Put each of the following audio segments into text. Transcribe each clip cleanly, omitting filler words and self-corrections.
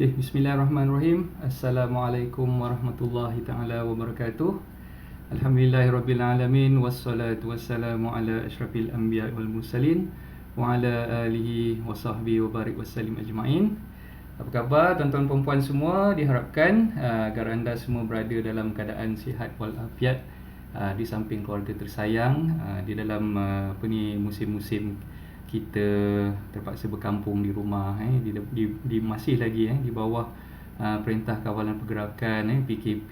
Okay, bismillahirrahmanirrahim. Assalamualaikum warahmatullahi taala wabarakatuh. Alhamdulillahirabbil wassalatu wassalamu ala asyrafil anbiya wal mursalin wa ala alihi wa sahbihi wa barik wasallim ajma'in. Apa khabar tuan-tuan dan puan semua? Diharapkan agar anda semua berada dalam keadaan sihat walafiat di samping keluarga tersayang di dalam musim-musim kita terpaksa berkampung di rumah masih lagi di bawah Perintah Kawalan Pergerakan PKP.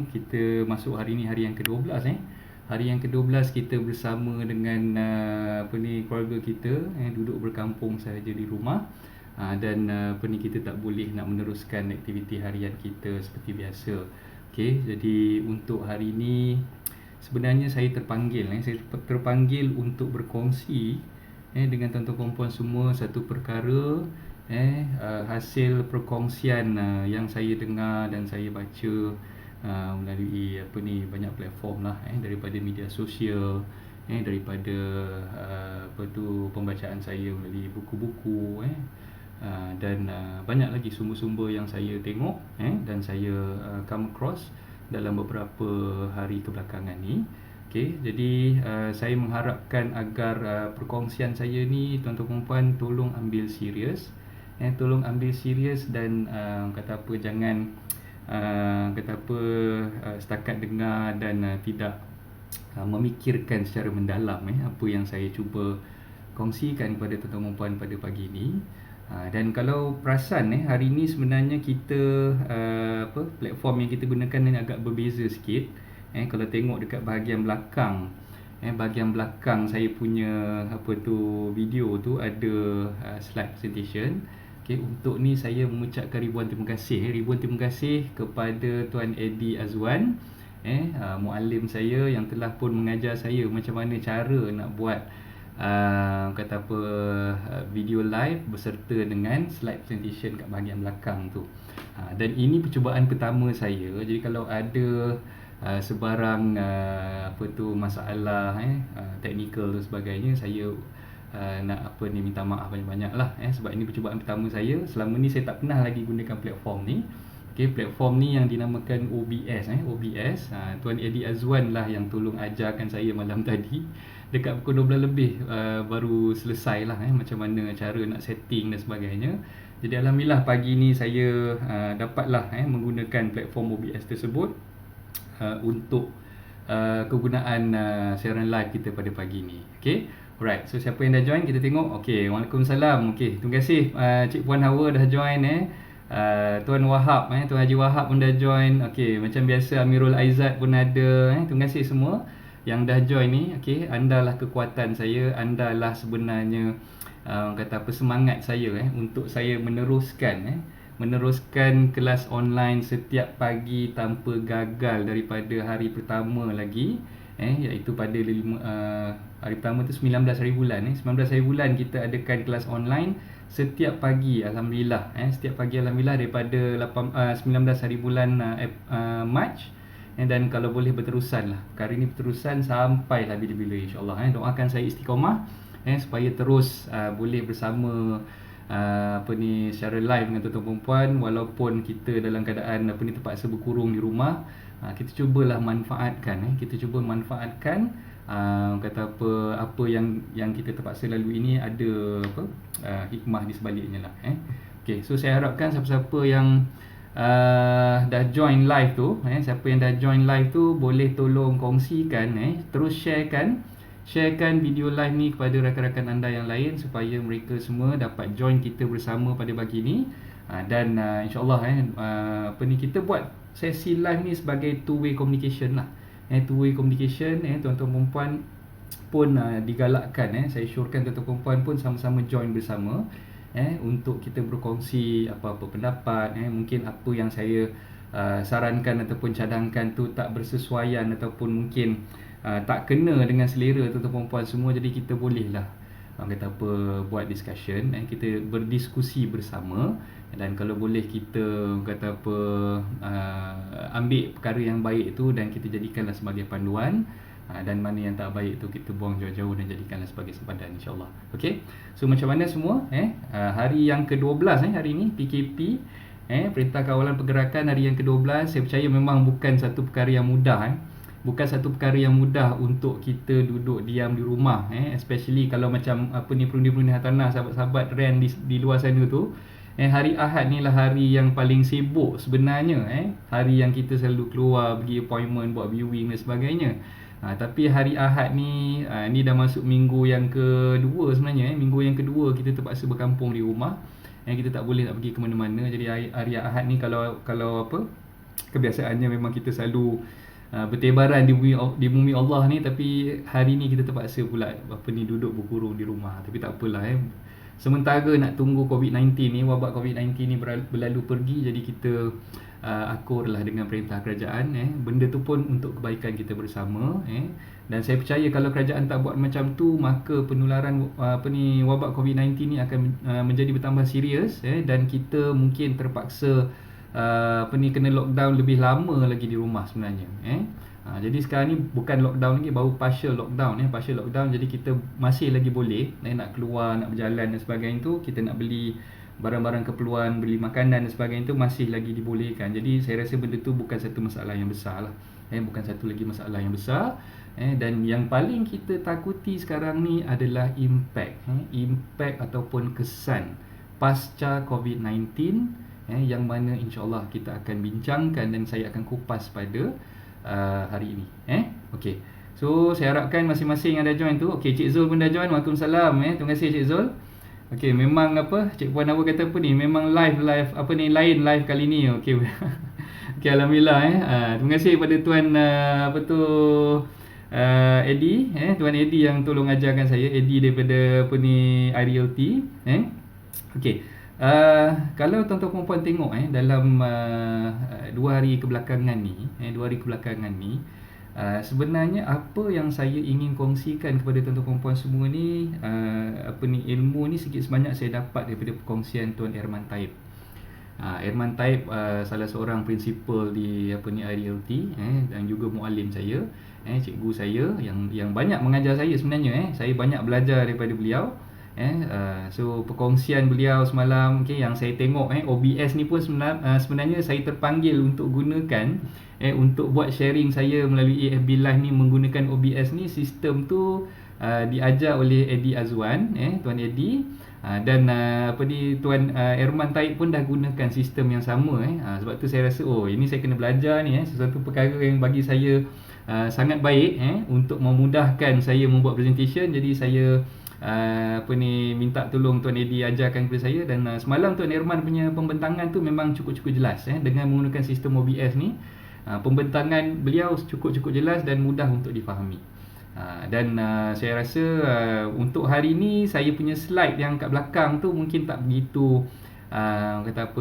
Kita masuk hari ini hari yang ke-12 hari yang ke-12 kita bersama dengan keluarga kita duduk berkampung sahaja di rumah, dan kita tak boleh nak meneruskan aktiviti harian kita seperti biasa. Okey, jadi untuk hari ini sebenarnya saya terpanggil untuk berkongsi dengan tuan-tuan puan semua satu perkara, hasil perkongsian yang saya dengar dan saya baca melalui banyak platform lah, daripada media sosial, daripada pembacaan saya melalui buku-buku, dan banyak lagi sumber-sumber yang saya tengok dan saya come across dalam beberapa hari kebelakangan ni. Okay, jadi saya mengharapkan agar perkongsian saya ni tuan-tuan puan tolong ambil serius, dan jangan setakat dengar dan tidak memikirkan secara mendalam apa yang saya cuba kongsikan kepada tuan-tuan puan pada pagi ini. Dan kalau perasan hari ini sebenarnya kita platform yang kita gunakan ni agak berbeza sikit. Kalau tengok dekat bahagian belakang, saya punya video tu ada slide presentation. Okay, untuk ni saya mengucapkan ribuan terima kasih kepada Tuan Eddie Azwan, muallim saya yang telah pun mengajar saya macam mana cara nak buat video live berserta dengan slide presentation kat bahagian belakang tu. Dan ini percubaan pertama saya. Jadi kalau ada sebarang masalah teknikal dan sebagainya, saya nak minta maaf banyak-banyak lah, sebab ini percubaan pertama saya. Selama ni saya tak pernah lagi gunakan platform ni. Okay, platform ni yang dinamakan OBS. Tuan Eddie Azwan lah yang tolong ajarkan saya malam tadi. Dekat pukul 12 lebih baru selesai lah macam mana cara nak setting dan sebagainya. Jadi alhamdulillah pagi ni saya dapatlah menggunakan platform OBS tersebut untuk kegunaan siaran live kita pada pagi ni. Okay, alright. So siapa yang dah join kita tengok. Okay, Waalaikumsalam. Okay, terima kasih Cik Puan Hawa dah join. Tuan Wahab, Tuan Haji Wahab pun dah join. Okay, macam biasa Amirul Aizat pun ada. Terima kasih semua yang dah join ni. Okay, anda lah kekuatan saya, anda lah sebenarnya semangat saya untuk saya meneruskan kelas online setiap pagi tanpa gagal daripada hari pertama lagi, iaitu pada hari pertama tu 19 hari bulan 19 hari bulan kita adakan kelas online setiap pagi. Alhamdulillah, setiap pagi alhamdulillah daripada 19 hari bulan Mac, dan kalau boleh berterusan lah, perkara ni berterusan sampailah bila-bila insyaAllah. Doakan saya istiqamah supaya terus boleh bersama secara live dengan tuan-tuan puan, walaupun kita dalam keadaan terpaksa berkurung di rumah. Kita cubalah manfaatkan apa yang kita terpaksa lalui ini ada hikmah di sebaliknya lah. Okay, so saya harapkan siapa-siapa yang dah join live tu, boleh tolong kongsikan, terus sharekan video live ni kepada rakan-rakan anda yang lain supaya mereka semua dapat join kita bersama pada pagi ni. Dan insyaAllah kita buat sesi live ni sebagai two-way communication lah. Tuan-tuan perempuan pun digalakkan, saya syorkan tuan-tuan perempuan pun sama-sama join bersama untuk kita berkongsi apa-apa pendapat. Mungkin apa yang saya sarankan ataupun cadangkan tu tak bersesuaian ataupun mungkin tak kena dengan selera tuan-tuan perempuan semua. Jadi kita bolehlah buat discussion, kita berdiskusi bersama, dan kalau boleh kita ambil perkara yang baik tu dan kita jadikanlah sebagai panduan, dan mana yang tak baik tu kita buang jauh-jauh dan jadikanlah sebagai sempadan, insyaAllah. Okay, so macam mana semua hari yang ke-12 hari ni PKP, Perintah kawalan pergerakan hari yang ke-12, saya percaya memang bukan satu perkara yang mudah. Bukan satu perkara yang mudah untuk kita duduk diam di rumah, especially kalau macam apa ni, perundi-perundi hartanah, sahabat-sahabat rent di luar sana tu. Hari Ahad ni lah hari yang paling sibuk sebenarnya, hari yang kita selalu keluar pergi appointment, buat viewing dan sebagainya. Tapi hari Ahad ni, ni dah masuk minggu yang kedua sebenarnya. Minggu yang kedua kita terpaksa berkampung di rumah. Kita tak boleh nak pergi ke mana-mana. Jadi hari Ahad ni kalau apa, kebiasaannya memang kita selalu bertebaran di bumi Allah ni, tapi hari ni kita terpaksa pula apa ni, duduk berkurung di rumah. Tapi tak apalah, sementara nak tunggu COVID-19 ni, wabak COVID-19 ni berlalu pergi, jadi kita akurlah dengan perintah kerajaan. Benda tu pun untuk kebaikan kita bersama. Dan saya percaya kalau kerajaan tak buat macam tu, maka penularan wabak COVID-19 ni akan menjadi bertambah serius, dan kita mungkin terpaksa kena lockdown lebih lama lagi di rumah sebenarnya. Jadi sekarang ni bukan lockdown lagi, baru partial lockdown. Partial lockdown, jadi kita masih lagi boleh nak keluar, nak berjalan dan sebagainya tu, kita nak beli barang-barang keperluan, beli makanan dan sebagainya tu masih lagi dibolehkan. Jadi saya rasa benda tu bukan satu masalah yang besar lah. Bukan satu lagi masalah yang besar. Dan yang paling kita takuti sekarang ni adalah impact ataupun kesan pasca COVID-19, yang mana insyaAllah kita akan bincangkan dan saya akan kupas pada hari ini. Okay. So saya harapkan masing-masing yang dah join tu. Okay, Cik Zul pun dah join. Waalaikumsalam. Terima kasih Cik Zul. Okay, memang apa, Cik Puan Abu kata apa ni, memang live apa ni, lain live kali ni. Okay. Okay, alhamdulillah. Terima kasih kepada Tuan Eddie, Tuan Eddie yang tolong ajarkan saya. Eddie daripada apa ni, IRLT. Okay. Kalau tuan-tuan perempuan tengok dalam 2 hari kebelakangan ni, sebenarnya apa yang saya ingin kongsikan kepada tuan-tuan perempuan semua ni, ilmu ni sikit sebanyak saya dapat daripada perkongsian Tuan Erman Taib. Erman Taib salah seorang prinsipal di IRLT, dan juga muallim saya, cikgu saya yang banyak mengajar saya sebenarnya. Saya banyak belajar daripada beliau. So perkongsian beliau semalam, yang saya tengok, OBS ni pun sebenarnya saya terpanggil untuk gunakan untuk buat sharing saya melalui AFB Live ni menggunakan OBS ni. Sistem tu diajar oleh Eddie Azwan, Tuan Eddie, dan Tuan Erman Taib pun dah gunakan sistem yang sama. Sebab tu saya rasa ini saya kena belajar ni, sesuatu perkara yang bagi saya sangat baik untuk memudahkan saya membuat presentation. Jadi saya minta tolong Tuan Eddie ajarkan kepada saya, dan semalam Tuan Erman punya pembentangan tu memang cukup-cukup jelas dengan menggunakan sistem OBS ni. Pembentangan beliau cukup-cukup jelas dan mudah untuk difahami. Dan saya rasa untuk hari ni saya punya slide yang kat belakang tu mungkin tak begitu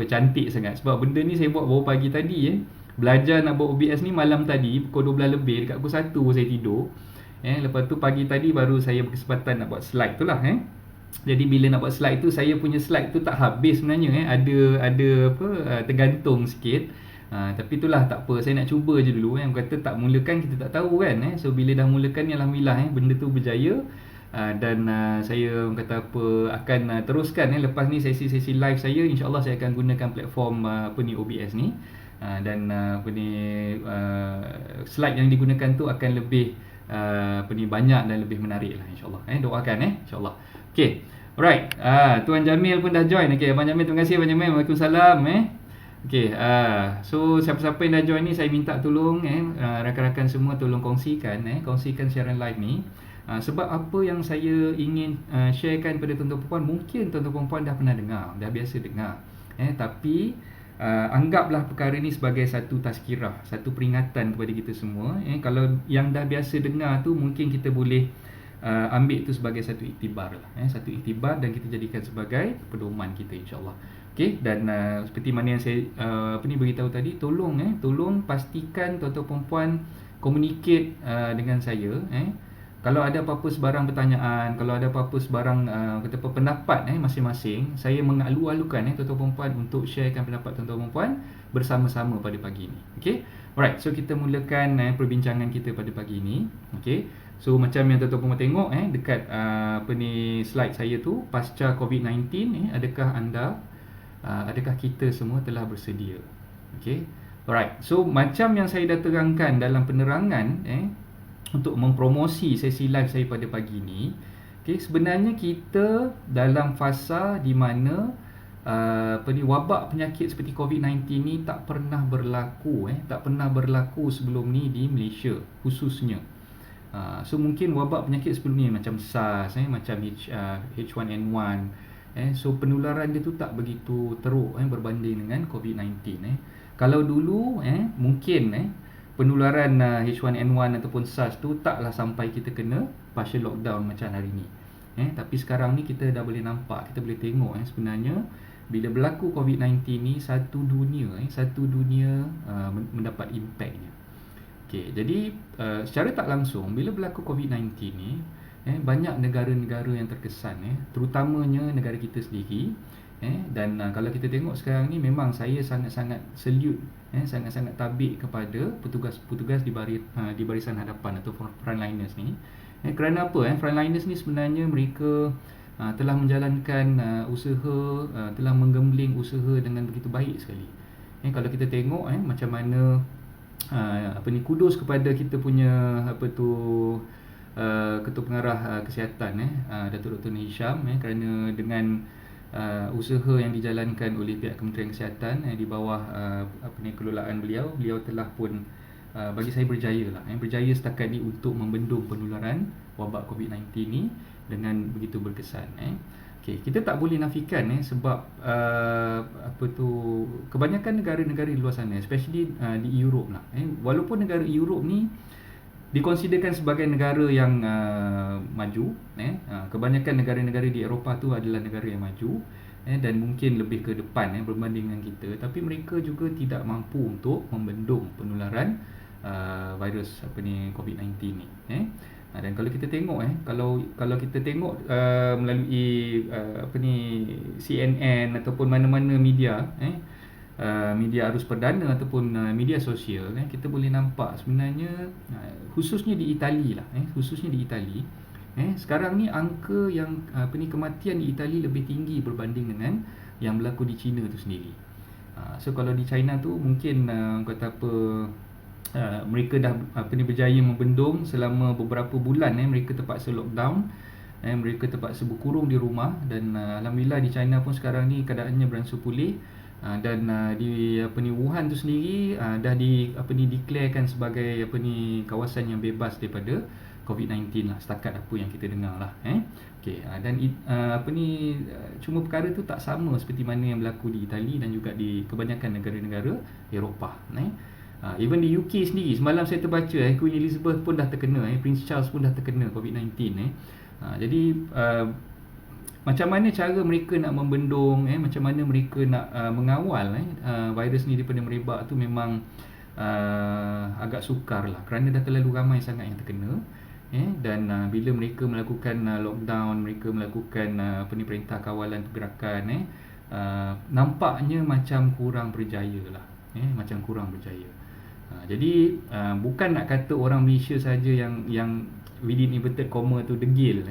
cantik sangat, sebab benda ni saya buat baru pagi tadi. Belajar nak buat OBS ni malam tadi pukul 12 lebih, dekat pukul 1 saya tidur. Lepas tu pagi tadi baru saya berkesempatan nak buat slide tu lah. Jadi bila nak buat slide tu, saya punya slide tu tak habis sebenarnya. Ada tergantung sikit. Tapi itulah, tak apa, saya nak cuba je dulu. Kata tak mulakan kita tak tahu kan. So bila dah mulakan ni alhamdulillah, benda tu berjaya. Dan saya kata akan teruskan lepas ni sesi-sesi live saya, insya-Allah saya akan gunakan platform OBS ni. Dan slide yang digunakan tu akan lebih banyak dan lebih menarik lah, insya-Allah. Doakan insya-Allah. Okey. Alright. Tuan Jamil pun dah join. Okey, Abang Jamil, terima kasih Abang Jamil. Waalaikumsalam. Okey. So siapa-siapa yang dah join ni, saya minta tolong rakan-rakan semua tolong kongsikan siaran live ni. Sebab apa yang saya ingin sharekan pada tuan-tuan perempuan, mungkin tuan-tuan perempuan dah pernah dengar, dah biasa dengar. Tapi anggaplah perkara ni sebagai satu tazkirah, satu peringatan kepada kita semua. Kalau yang dah biasa dengar tu, mungkin kita boleh ambil tu sebagai satu iktibar lah, satu iktibar, dan kita jadikan sebagai pedoman kita, insya-Allah. Okey, dan seperti mana yang saya beritahu tadi, tolong pastikan tuan-tuan perempuan communicate dengan saya. Kalau ada apa-apa sebarang pertanyaan, kalau ada apa-apa sebarang pendapat masing-masing, saya mengalu-alukan tuan-tuan perempuan untuk sharekan pendapat tuan-tuan perempuan bersama-sama pada pagi ini. Okey. Alright, so kita mulakan perbincangan kita pada pagi ini. Okey. So macam yang tuan-tuan perempuan tengok dekat slide saya tu, pasca COVID-19, adakah anda adakah kita semua telah bersedia? Okey. Alright. So macam yang saya dah terangkan dalam penerangan untuk mempromosi sesi live saya pada pagi ni, okey, sebenarnya kita dalam fasa di mana wabak penyakit seperti COVID-19 ni tak pernah berlaku sebelum ni di Malaysia khususnya. So mungkin wabak penyakit sebelum ni macam SARS, macam H1N1, so penularan dia tu tak begitu teruk berbanding dengan COVID-19. Kalau dulu mungkin penularan H1N1 ataupun SARS tu taklah sampai kita kena partial lockdown macam hari ni. Tapi sekarang ni kita dah boleh nampak, kita boleh tengok sebenarnya bila berlaku COVID-19 ni satu dunia mendapat impaknya. Okey, jadi secara tak langsung bila berlaku COVID-19 ni banyak negara-negara yang terkesan, terutamanya negara kita sendiri. Dan kalau kita tengok sekarang ni memang saya sangat-sangat salute, sangat-sangat tabik kepada petugas-petugas di barisan hadapan atau frontliners ni. Kerana apa? Frontliners ni sebenarnya mereka telah menjalankan usaha, telah menggembling usaha dengan begitu baik sekali. Kalau kita tengok macam mana kudus kepada kita punya Ketua Pengarah Kesihatan Datuk Dr. Hisham, kerana dengan usaha yang dijalankan oleh pihak Kementerian Kesihatan di bawah kelolaan beliau telah pun bagi saya berjaya setakat ni untuk membendung penularan wabak COVID-19 ni dengan begitu berkesan. Okey, kita tak boleh nafikan sebab kebanyakan negara-negara di luar sana, especially di Europe lah, walaupun negara Europe ni dikonsiderkan sebagai negara yang maju, kebanyakan negara-negara di Eropah tu adalah negara yang maju dan mungkin lebih ke depan berbanding dengan kita, tapi mereka juga tidak mampu untuk membendung penularan virus COVID-19 ni. Dan kalau kita tengok kalau kita tengok melalui CNN ataupun mana-mana media media arus perdana ataupun media sosial, kita boleh nampak sebenarnya khususnya di Itali sekarang ni angka yang kematian di Itali lebih tinggi berbanding dengan yang berlaku di China tu sendiri. So kalau di China tu mungkin mereka dah berjaya membendung selama beberapa bulan, mereka terpaksa lockdown, mereka terpaksa berkurung di rumah, dan alhamdulillah di China pun sekarang ni keadaannya beransur pulih. Dan di Wuhan tu sendiri dah declarekan sebagai kawasan yang bebas daripada COVID-19 lah, setakat apa yang kita dengar lah. Okey, dan cuma perkara tu tak sama seperti mana yang berlaku di Itali dan juga di kebanyakan negara-negara Eropah. Even di UK sendiri, semalam saya terbaca Queen Elizabeth pun dah terkena, Prince Charles pun dah terkena COVID-19. Jadi macam mana cara mereka nak membendung, macam mana mereka nak mengawal virus ni daripada merebak tu memang agak sukar lah, kerana dah terlalu ramai sangat yang terkena. Dan bila mereka melakukan lockdown, mereka melakukan perintah kawalan pergerakan, nampaknya macam kurang berjaya lah, macam kurang berjaya. Jadi bukan nak kata orang Malaysia saja yang within inverted comma tu degil,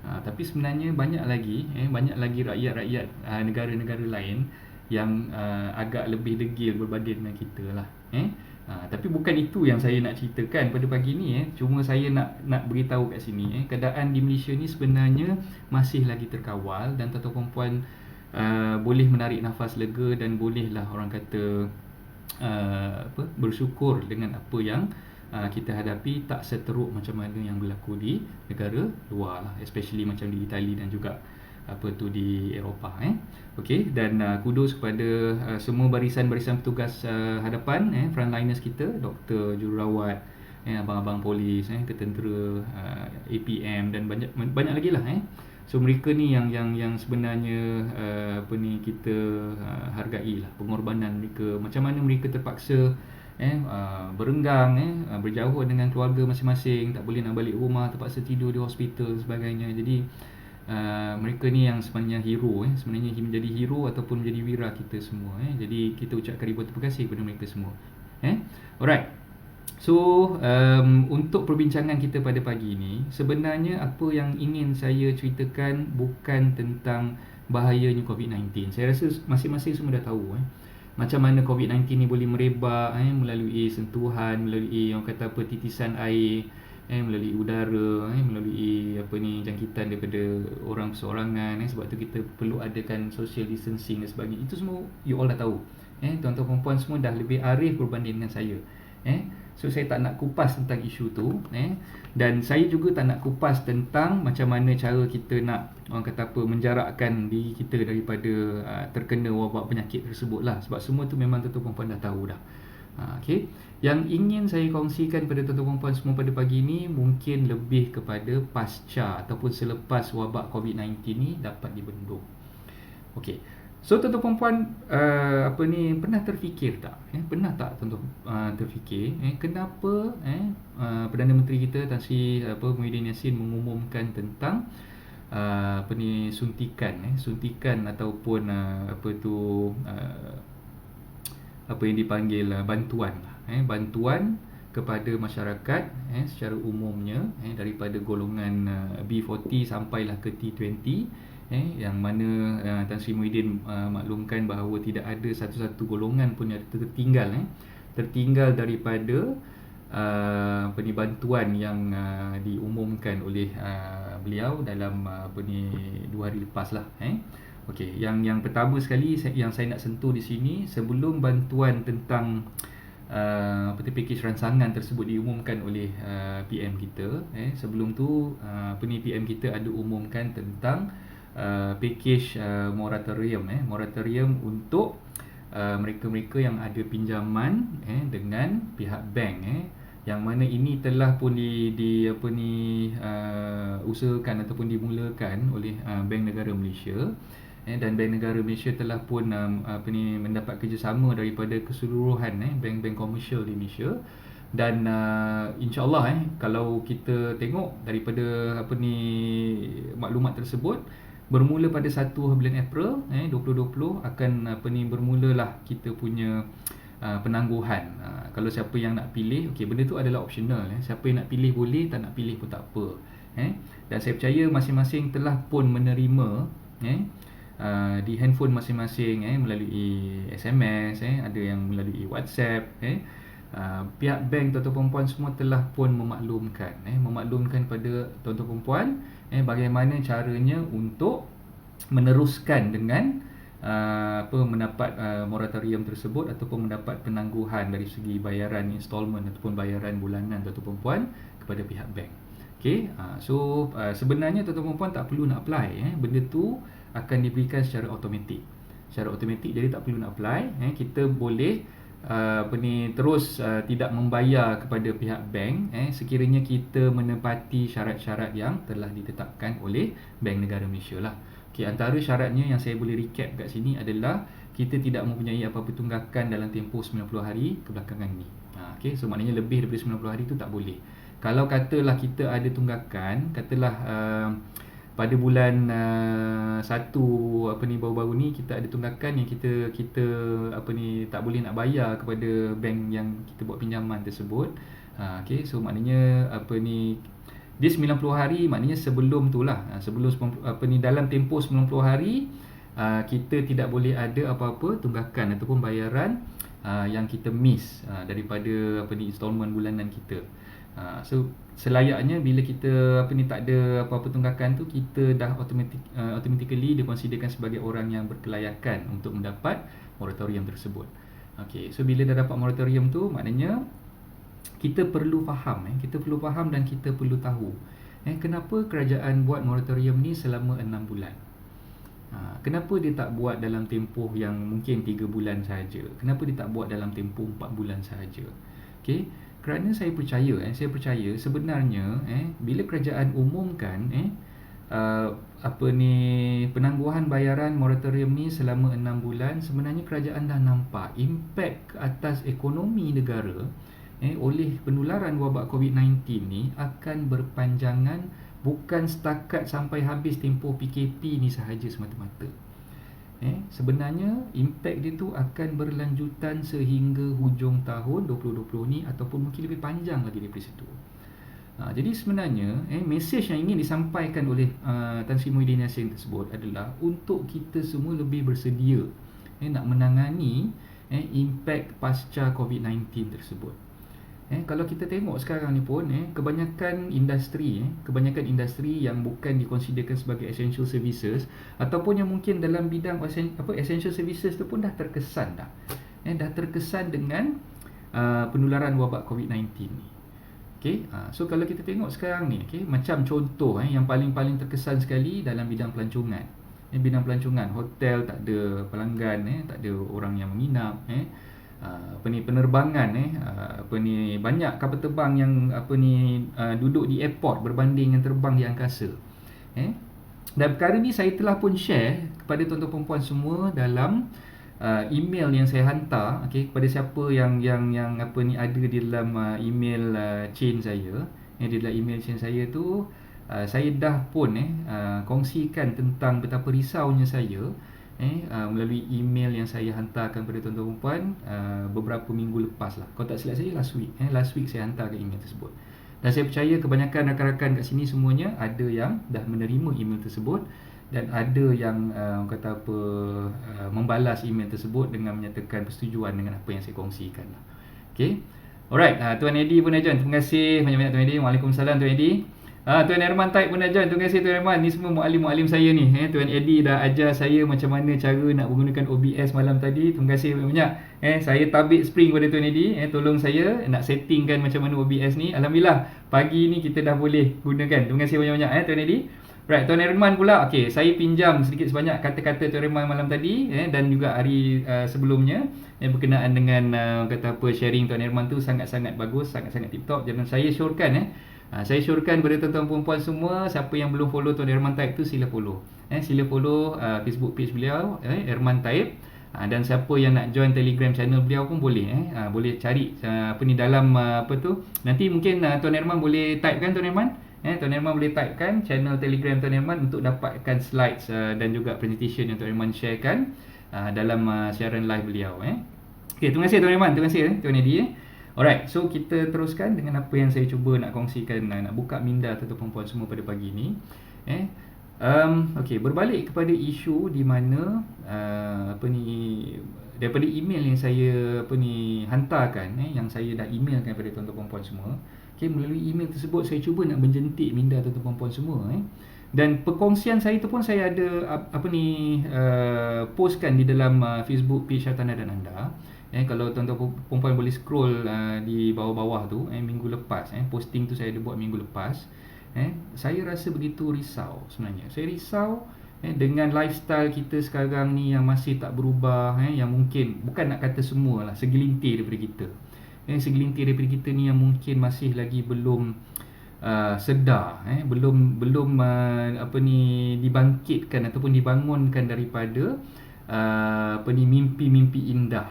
tapi sebenarnya banyak lagi rakyat-rakyat negara-negara lain yang agak lebih degil berbanding dengan kita lah. Tapi bukan itu yang saya nak ceritakan pada pagi ni. Cuma saya nak beritahu kat sini, keadaan di Malaysia ni sebenarnya masih lagi terkawal, dan tuan-tuan puan boleh menarik nafas lega dan bolehlah orang kata bersyukur dengan apa yang kita hadapi tak seteruk macam mana yang berlaku di negara luar lah, especially macam di Itali dan juga di Eropah. Okey, dan kudos kepada semua barisan-barisan petugas hadapan, frontliners kita, doktor, jururawat, abang-abang polis, ketentera, APM dan banyak lagi lah. So mereka ni yang sebenarnya kita hargai lah pengorbanan mereka, macam mana mereka terpaksa berenggang, berjauh dengan keluarga masing-masing, tak boleh nak balik rumah, terpaksa tidur di hospital sebagainya. Jadi mereka ni yang sebenarnya hero, sebenarnya menjadi hero ataupun menjadi wira kita semua. Jadi kita ucapkan ribuan terima kasih kepada mereka semua. Alright. So untuk perbincangan kita pada pagi ini, sebenarnya apa yang ingin saya ceritakan bukan tentang bahayanya COVID-19. Saya rasa masing-masing semua dah tahu macam mana COVID-19 ni boleh merebak melalui sentuhan, melalui orang kata apa, titisan air, melalui udara, melalui jangkitan daripada orang perseorangan. Sebab tu kita perlu adakan social distancing dan sebagainya. Itu semua you all dah tahu. Tuan-tuan perempuan semua dah lebih arif berbanding dengan saya. So saya tak nak kupas tentang isu tu, dan saya juga tak nak kupas tentang macam mana cara kita nak, orang kata apa, menjarakkan diri kita daripada terkena wabak penyakit tersebut lah. Sebab semua tu memang tuan-tuan perempuan dah tahu dah. Okay. Yang ingin saya kongsikan pada tuan-tuan perempuan semua pada pagi ni mungkin lebih kepada pasca ataupun selepas wabak COVID-19 ni dapat dibendung. Okay. So tuan-tuan perempuan pernah terfikir tak? Pernah tak tuan-tuan terfikir kenapa Perdana Menteri kita Tan Sri Muhyiddin Yassin mengumumkan tentang suntikan ataupun apa yang dipanggil bantuan bantuan kepada masyarakat secara umumnya daripada golongan B40 sampailah ke T20, yang mana Tan Sri Muhyiddin maklumkan bahawa tidak ada satu-satu golongan pun yang tertinggal daripada bantuan yang diumumkan oleh beliau dalam 2 hari lepas lah. Okey, yang pertama sekali yang saya nak sentuh di sini, sebelum bantuan tentang package rancangan tersebut diumumkan oleh PM kita, sebelum tu PM kita ada umumkan tentang package moratorium untuk mereka-mereka yang ada pinjaman dengan pihak bank, yang mana ini telah pun usahakan ataupun dimulakan oleh Bank Negara Malaysia, dan Bank Negara Malaysia telah pun mendapat kerjasama daripada keseluruhan bank-bank komersial di Malaysia. Dan insya-Allah kalau kita tengok daripada maklumat tersebut, bermula pada 1 bulan April 2020 akan bermulalah kita punya penangguhan. Kalau siapa yang nak pilih, okey, benda tu adalah optional. Siapa yang nak pilih boleh, tak nak pilih pun tak apa. Dan saya percaya masing-masing telah pun menerima di handphone masing-masing melalui SMS, ada yang melalui WhatsApp. Pihak bank tuan-tuan perempuan semua telah pun memaklumkan pada tuan-tuan perempuan bagaimana caranya untuk meneruskan dengan mendapat moratorium tersebut ataupun mendapat penangguhan dari segi bayaran installment ataupun bayaran bulanan tuan-tuan perempuan kepada pihak bank. Okey, so sebenarnya tuan-tuan perempuan tak perlu nak apply, benda tu akan diberikan secara automatik. Jadi tak perlu nak apply, kita boleh terus tidak membayar kepada pihak bank sekiranya kita menepati syarat-syarat yang telah ditetapkan oleh Bank Negara Malaysia lah. Okey, antara syaratnya yang saya boleh recap kat sini adalah kita tidak mempunyai apa-apa tunggakan dalam tempoh 90 hari kebelakangan ni. Okey, so maknanya lebih daripada 90 hari tu tak boleh. Kalau katalah kita ada tunggakan, katalah pada bulan 1 baru-baru ni kita ada tunggakan yang kita tak boleh nak bayar kepada bank yang kita buat pinjaman tersebut. Okey, so maknanya dia 90 hari, maknanya sebelum tu lah, sebelum dalam tempoh 90 hari kita tidak boleh ada apa-apa tunggakan ataupun bayaran yang kita miss daripada installment bulanan kita. So selayaknya bila kita tak ada apa-apa tunggakan tu, kita dah automatically dikonsiderkan sebagai orang yang berkelayakan untuk mendapat moratorium tersebut. Okey, so bila dah dapat moratorium tu, maknanya kita perlu faham dan kita perlu tahu kenapa kerajaan buat moratorium ni selama 6 bulan. Kenapa dia tak buat dalam tempoh yang mungkin 3 bulan sahaja? Kenapa dia tak buat dalam tempoh 4 bulan sahaja? Okey, kerana saya percaya sebenarnya bila kerajaan umumkan penangguhan bayaran moratorium ni selama 6 bulan, sebenarnya kerajaan dah nampak impak ke atas ekonomi negara oleh penularan wabak COVID-19 ni akan berpanjangan, bukan setakat sampai habis tempoh PKP ni sahaja semata-mata. Sebenarnya impak dia tu akan berlanjutan sehingga hujung tahun 2020 ni ataupun mungkin lebih panjang lagi daripada situ. Jadi sebenarnya mesej yang ingin disampaikan oleh Tan Sri Muhyiddin Yassin tersebut adalah untuk kita semua lebih bersedia nak menangani impak pasca COVID-19 tersebut. Kalau kita tengok sekarang ni pun kebanyakan industri yang bukan dikonsiderkan sebagai essential services ataupun yang mungkin dalam bidang essential services tu pun dah terkesan dengan penularan wabak COVID-19 ni. So kalau kita tengok sekarang ni, macam contoh yang paling terkesan sekali dalam bidang pelancongan. Bidang pelancongan, hotel tak ada pelanggan, tak ada orang yang menginap, penerbangan, banyak kapal terbang yang duduk di airport berbanding yang terbang di angkasa. Dan perkara ni saya telah pun share kepada tuan-tuan puan semua dalam email yang saya hantar kepada siapa yang ada di dalam email chain saya. Di dalam email chain saya tu saya dah pun kongsikan tentang betapa risaunya saya melalui email yang saya hantarkan kepada tuan-tuan puan beberapa minggu lepas lah. Kalau tak silap saya last week saya hantarkan email tersebut. Dan saya percaya kebanyakan rakan-rakan kat sini semuanya ada yang dah menerima email tersebut dan ada yang membalas email tersebut dengan menyatakan persetujuan dengan apa yang saya kongsikan lah. Alright, Tuan Eddie pun dah join. Terima kasih banyak-banyak Tuan Eddie. Waalaikumsalam Tuan Eddie. Tuan Herman Taib pun dah join. Terima kasih Tuan Herman. Ni semua muallim-muallim saya ni. Tuan Eddie dah ajar saya macam mana cara nak menggunakan OBS malam tadi. Terima kasih banyak-banyak. Saya tabik spring pada Tuan Eddie. Tolong saya nak settingkan macam mana OBS ni. Alhamdulillah pagi ni kita dah boleh gunakan. Terima kasih banyak-banyak Tuan Eddie. Right, Tuan Herman pula. Saya pinjam sedikit sebanyak kata-kata Tuan Herman malam tadi dan juga hari sebelumnya berkenaan dengan sharing Tuan Herman tu sangat-sangat bagus, sangat-sangat tip-top. Dan saya syorkan saya syorkan kepada tuan-tuan puan semua, siapa yang belum follow Tuan Herman Taib tu sila follow. Sila follow Facebook page beliau Herman Taib. Dan siapa yang nak join Telegram channel beliau pun boleh boleh cari dalam nanti mungkin Tuan Herman boleh type kan Tuan Herman? Tuan Herman boleh typekan channel Telegram Tuan Herman untuk dapatkan slides dan juga presentation yang Tuan Herman sharekan dalam siaran live beliau. Terima kasih Tuan Herman, terima kasih Tuan Eddie. Alright, so kita teruskan dengan apa yang saya cuba nak kongsikan, nak buka minda tuan-tuan puan semua pada pagi ni. Berbalik kepada isu di mana daripada email yang saya hantarkan, yang saya dah emailkan kepada tuan-tuan puan semua. Melalui email tersebut saya cuba nak menjentik minda tuan-tuan puan semua. Dan perkongsian saya tu pun saya ada postkan di dalam Facebook page Syartana dan Anda. Kalau tuan-tuan puan boleh scroll di bawah-bawah tu minggu lepas, posting tu saya ada buat minggu lepas. Saya rasa begitu risau sebenarnya. Saya risau dengan lifestyle kita sekarang ni yang masih tak berubah, yang mungkin bukan nak kata semualah, segelintir daripada kita. Segelintir daripada kita ni yang mungkin masih lagi belum sedar, belum dibangkitkan ataupun dibangunkan daripada mimpi-mimpi indah.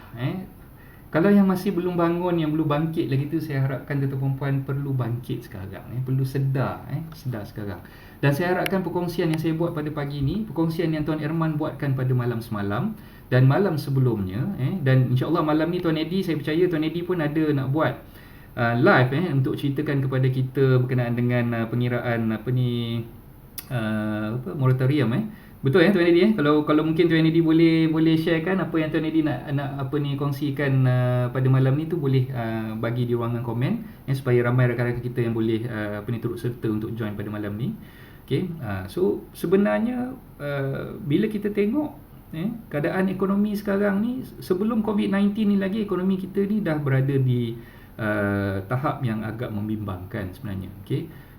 Kalau yang masih belum bangun, yang belum bangkit lagi tu, saya harapkan tuan-tuan puan perlu bangkit sekarang, perlu sedar sekarang. Dan saya harapkan perkongsian yang saya buat pada pagi ni, perkongsian yang Tuan Herman buatkan pada malam semalam dan malam sebelumnya, dan insya-Allah malam ni Tuan Eddie, saya percaya Tuan Eddie pun ada nak buat live untuk ceritakan kepada kita berkenaan dengan pengiraan moratorium. Betul Tuan Eddie. Kalau mungkin Tuan Eddie boleh sharekan apa yang Tuan Eddie nak kongsikan pada malam ni tu, boleh bagi di ruangan komen supaya ramai rakan-rakan kita yang boleh turut serta untuk join pada malam ni. So sebenarnya bila kita tengok keadaan ekonomi sekarang ni, sebelum COVID-19 ni lagi ekonomi kita ni dah berada di tahap yang agak membimbangkan sebenarnya.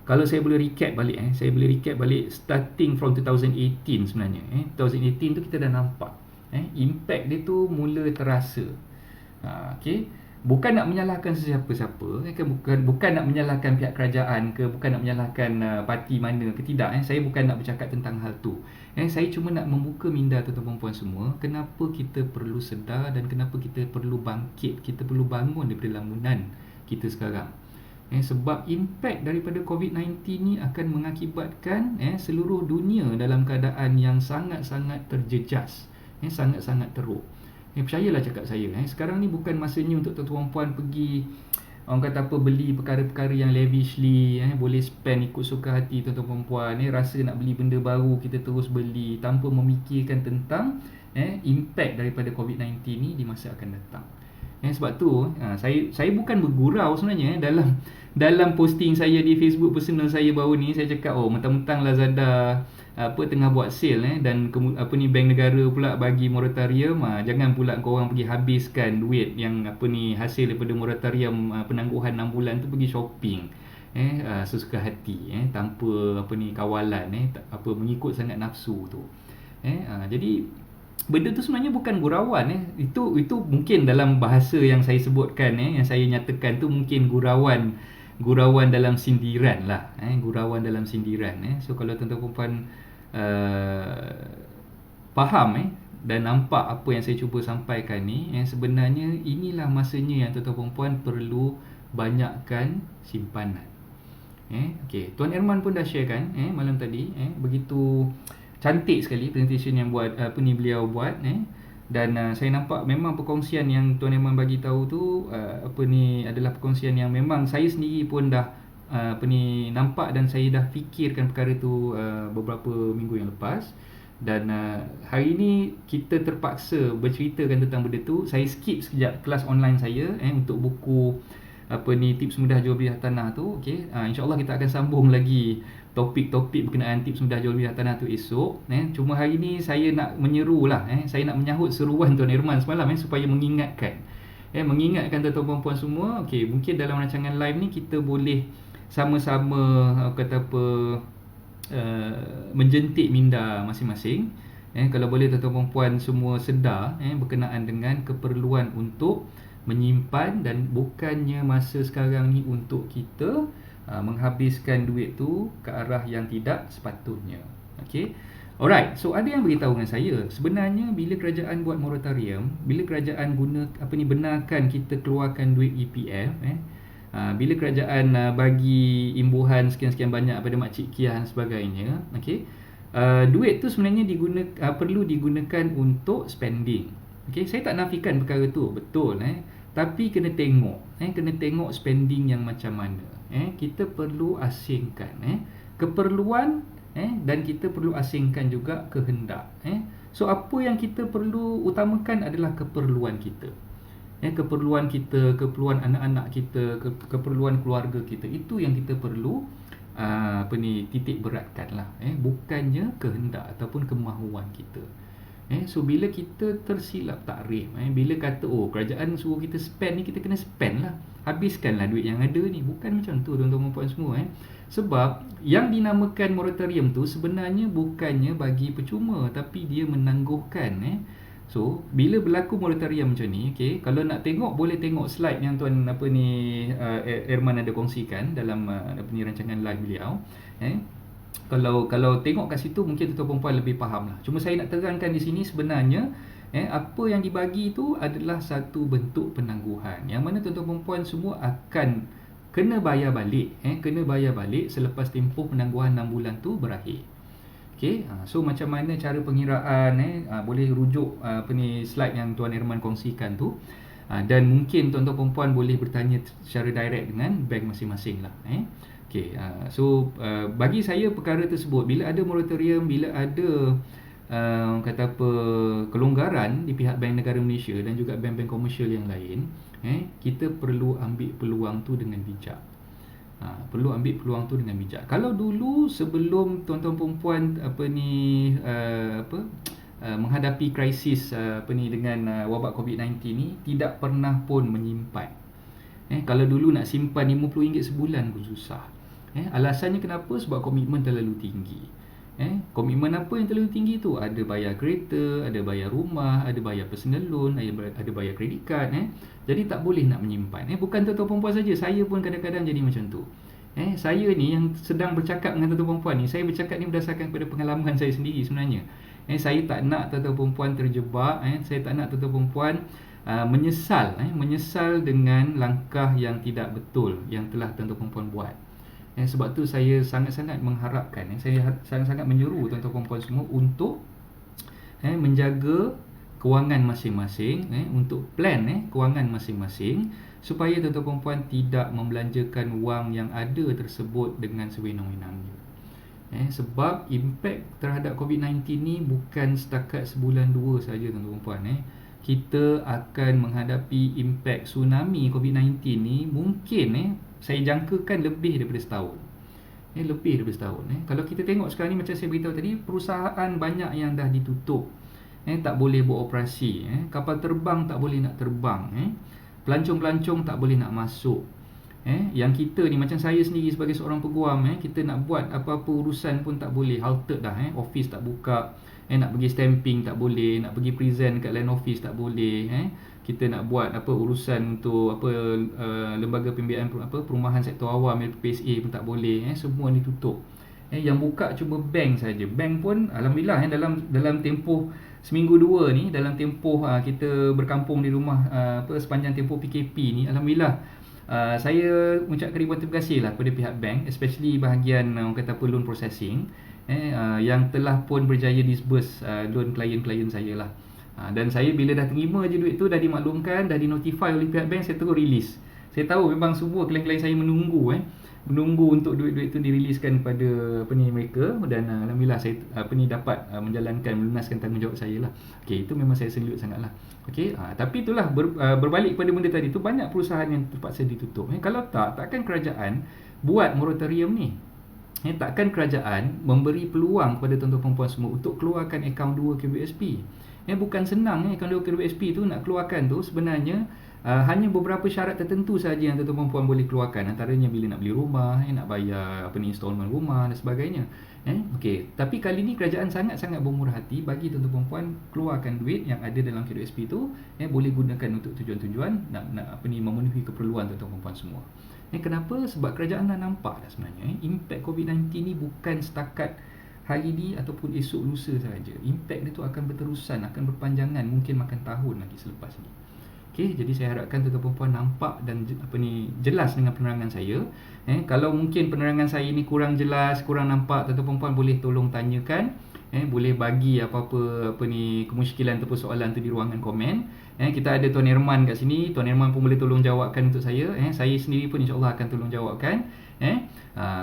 Kalau saya boleh recap balik, starting from 2018 sebenarnya. 2018 tu kita dah nampak impact dia tu mula terasa. Bukan nak menyalahkan sesiapa-siapa, bukan nak menyalahkan pihak kerajaan ke, bukan nak menyalahkan parti mana ke, tidak. Saya bukan nak bercakap tentang hal tu. Saya cuma nak membuka minda tuan-tuan puan semua, kenapa kita perlu sedar dan kenapa kita perlu bangkit, kita perlu bangun daripada lamunan kita sekarang. Sebab impak daripada COVID-19 ni akan mengakibatkan seluruh dunia dalam keadaan yang sangat-sangat terjejas, sangat-sangat teruk. Percayalah cakap saya, sekarang ni bukan masanya untuk tuan-tuan puan pergi orang kata apa, beli perkara-perkara yang lavishly, boleh spend ikut suka hati tuan-tuan perempuan, rasa nak beli benda baru kita terus beli tanpa memikirkan tentang impact daripada COVID-19 ni di masa akan datang. Sebab tu saya bukan bergurau sebenarnya dalam posting saya di Facebook personal saya baru ni. Saya cakap mentang-mentang Lazada tengah buat sale dan Bank Negara pula bagi moratorium, jangan pula korang pergi habiskan duit yang hasil daripada moratorium penangguhan 6 bulan tu pergi shopping sesuka hati tanpa kawalan mengikut sangat nafsu tu. Jadi benda tu sebenarnya bukan gurauan. Itu mungkin dalam bahasa yang saya sebutkan yang saya nyatakan tu mungkin gurauan dalam sindiran lah. Gurauan dalam sindiran. So kalau tuan-tuan perempuan faham dan nampak apa yang saya cuba sampaikan ni, sebenarnya inilah masanya yang tuan-tuan perempuan perlu banyakkan simpanan. Okay. Tuan Erman pun dah sharekan malam tadi, begitu cantik sekali presentation yang beliau buat, dan saya nampak memang perkongsian yang Tuan Erman bagi tahu tu adalah perkongsian yang memang saya sendiri pun dah nampak dan saya dah fikirkan perkara tu beberapa minggu yang lepas. Dan hari ini kita terpaksa berceritakan tentang benda tu. Saya skip sekejap kelas online saya untuk buku tips mudah jual beli tanah tu. Okey, insya-Allah kita akan sambung lagi topik-topik berkenaan tips mudah jual beli tanah tu esok. Cuma hari ni saya nak menyerulah, saya nak menyahut seruan Tuan Erman semalam supaya mengingatkan tuan-tuan perempuan semua. Okey, mungkin dalam rancangan live ni kita boleh sama-sama menjentik minda masing-masing. Kalau boleh tuan-tuan perempuan semua sedar berkenaan dengan keperluan untuk menyimpan, dan bukannya masa sekarang ni untuk kita menghabiskan duit tu ke arah yang tidak sepatutnya. Okey. Alright, so ada yang beritahu dengan saya, sebenarnya bila kerajaan buat moratorium, bila kerajaan benarkan kita keluarkan duit EPF, bila kerajaan bagi imbuhan sekian-sekian banyak pada makcik Kia dan sebagainya, duit tu sebenarnya perlu digunakan untuk spending. Saya tak nafikan perkara tu, betul, tapi kena tengok spending yang macam mana. Kita perlu asingkan keperluan, dan kita perlu asingkan juga kehendak. So apa yang kita perlu utamakan adalah keperluan kita. Keperluan kita, keperluan anak-anak kita, keperluan keluarga kita, itu yang kita perlu titik beratkan lah, bukannya kehendak ataupun kemahuan kita. So bila kita tersilap takrif, bila kata kerajaan suruh kita spend ni, kita kena spend lah, habiskanlah duit yang ada ni. Bukan macam tu tuan-tuan puan semua. Sebab yang dinamakan moratorium tu sebenarnya bukannya bagi percuma, tapi dia menangguhkan. So bila berlaku moratorium macam ni, kalau nak tengok boleh tengok slide yang tuan Erman ada kongsikan dalam rancangan live beliau. Kalau tengok kat situ mungkin tuan perempuan lebih faham lah. Cuma saya nak terangkan di sini sebenarnya apa yang dibagi tu adalah satu bentuk penangguhan, yang mana tuan perempuan semua akan kena bayar balik, selepas tempoh penangguhan 6 bulan tu berakhir. So macam mana cara pengiraan, boleh rujuk slide yang Tuan Erman kongsikan tu, dan mungkin tuan-tuan perempuan boleh bertanya secara direct dengan bank masing-masing lah. So bagi saya perkara tersebut, bila ada moratorium, bila ada kelonggaran di pihak Bank Negara Malaysia dan juga bank-bank komersial yang lain, kita perlu ambil peluang tu dengan bijak. Kalau dulu sebelum tuan-tuan perempuan menghadapi krisis dengan wabak COVID-19 ni, tidak pernah pun menyimpan. Kalau dulu nak simpan RM50 sebulan pun susah. Alasannya kenapa? Sebab komitmen terlalu tinggi. Komitmen apa yang terlalu tinggi tu? Ada bayar kereta, ada bayar rumah, ada bayar personal loan, ada bayar kredit card. Jadi tak boleh nak menyimpan. Bukan tuan-tuan perempuan saja, saya pun kadang-kadang jadi macam tu. Saya ni yang sedang bercakap dengan tuan-tuan perempuan ni, saya bercakap ni berdasarkan pada pengalaman saya sendiri sebenarnya. Saya tak nak tuan-tuan perempuan terjebak, saya tak nak tuan-tuan perempuan menyesal dengan langkah yang tidak betul yang telah tuan-tuan perempuan buat. Sebab tu saya sangat-sangat mengharapkan, saya sangat-sangat menyeru tuan-tuan perempuan semua untuk menjaga kewangan masing-masing, untuk plan kewangan masing-masing, supaya tuan-tuan perempuan tidak membelanjakan wang yang ada tersebut dengan sewenang-wenangnya. Sebab impak terhadap COVID-19 ni bukan setakat sebulan dua saja tuan-tuan perempuan. Kita akan menghadapi impak tsunami COVID-19 ni mungkin saya jangkakan lebih daripada setahun. Lebih daripada setahun. Kalau kita tengok sekarang ni, macam saya beritahu tadi, perusahaan banyak yang dah ditutup. Tak boleh beroperasi. Kapal terbang tak boleh nak terbang. Pelancong-pelancong tak boleh nak masuk. Yang kita ni, macam saya sendiri sebagai seorang peguam, kita nak buat apa-apa urusan pun tak boleh, halted dah. Office tak buka, nak pergi stamping tak boleh, nak pergi present kat land office tak boleh. Kita nak buat apa urusan untuk apa lembaga pembiayaan perumahan sektor awam PSA pun tak boleh. Semua ni tutup. Yang buka cuma bank saja. Bank pun alhamdulillah dalam tempoh seminggu dua ni, dalam tempoh kita berkampung di rumah sepanjang tempoh PKP ni, alhamdulillah saya mengucapkan ribuan terima kasih lah kepada pihak bank, especially bahagian orang kata apa loan processing, yang telah pun berjaya disburse loan klien-klien saya lah. Dan saya bila dah terima je duit tu, dah dimaklumkan, dah dinotify oleh pihak bank, saya terus release. Saya tahu memang semua klien-klien saya menunggu untuk duit-duit tu diriliskan kepada mereka, dan alhamdulillah saya dapat menjalankan, melunaskan tanggungjawab saya lah. Okey, itu memang saya salute sangatlah. Okey, tapi itulah berbalik pada benda tadi tu, banyak perusahaan yang terpaksa ditutup. Kalau takkan kerajaan buat moratorium ni. Takkan kerajaan memberi peluang kepada tuan-tuan perempuan semua untuk keluarkan akaun 2 KWSP. Bukan senang akaun 2 KWSP tu nak keluarkan tu, sebenarnya hanya beberapa syarat tertentu saja yang tuan-tuan perempuan boleh keluarkan. Antaranya bila nak beli rumah, nak bayar installment rumah dan sebagainya. Okey, tapi kali ni kerajaan sangat-sangat bermurah hati bagi tuan-tuan perempuan keluarkan duit yang ada dalam KWSP tu, boleh gunakan untuk tujuan-tujuan nak memenuhi keperluan tuan-tuan perempuan semua. Kenapa? Sebab kerajaan dah nampak dah sebenarnya impak COVID-19 ni bukan setakat hari ni ataupun esok lusa sahaja. Impak dia tu akan berterusan, akan berpanjangan, mungkin makan tahun lagi selepas ni. Okey, jadi saya harapkan tuan-tuan perempuan nampak dan jelas dengan penerangan saya. Kalau mungkin penerangan saya ni kurang jelas, kurang nampak, tuan-tuan perempuan boleh tolong tanyakan. Boleh bagi apa-apa kemusykilan ataupun soalan tu di ruangan komen. Kita ada Tuan Herman kat sini. Tuan Herman pun boleh tolong jawabkan untuk saya. Saya sendiri pun insya-Allah akan tolong jawabkan.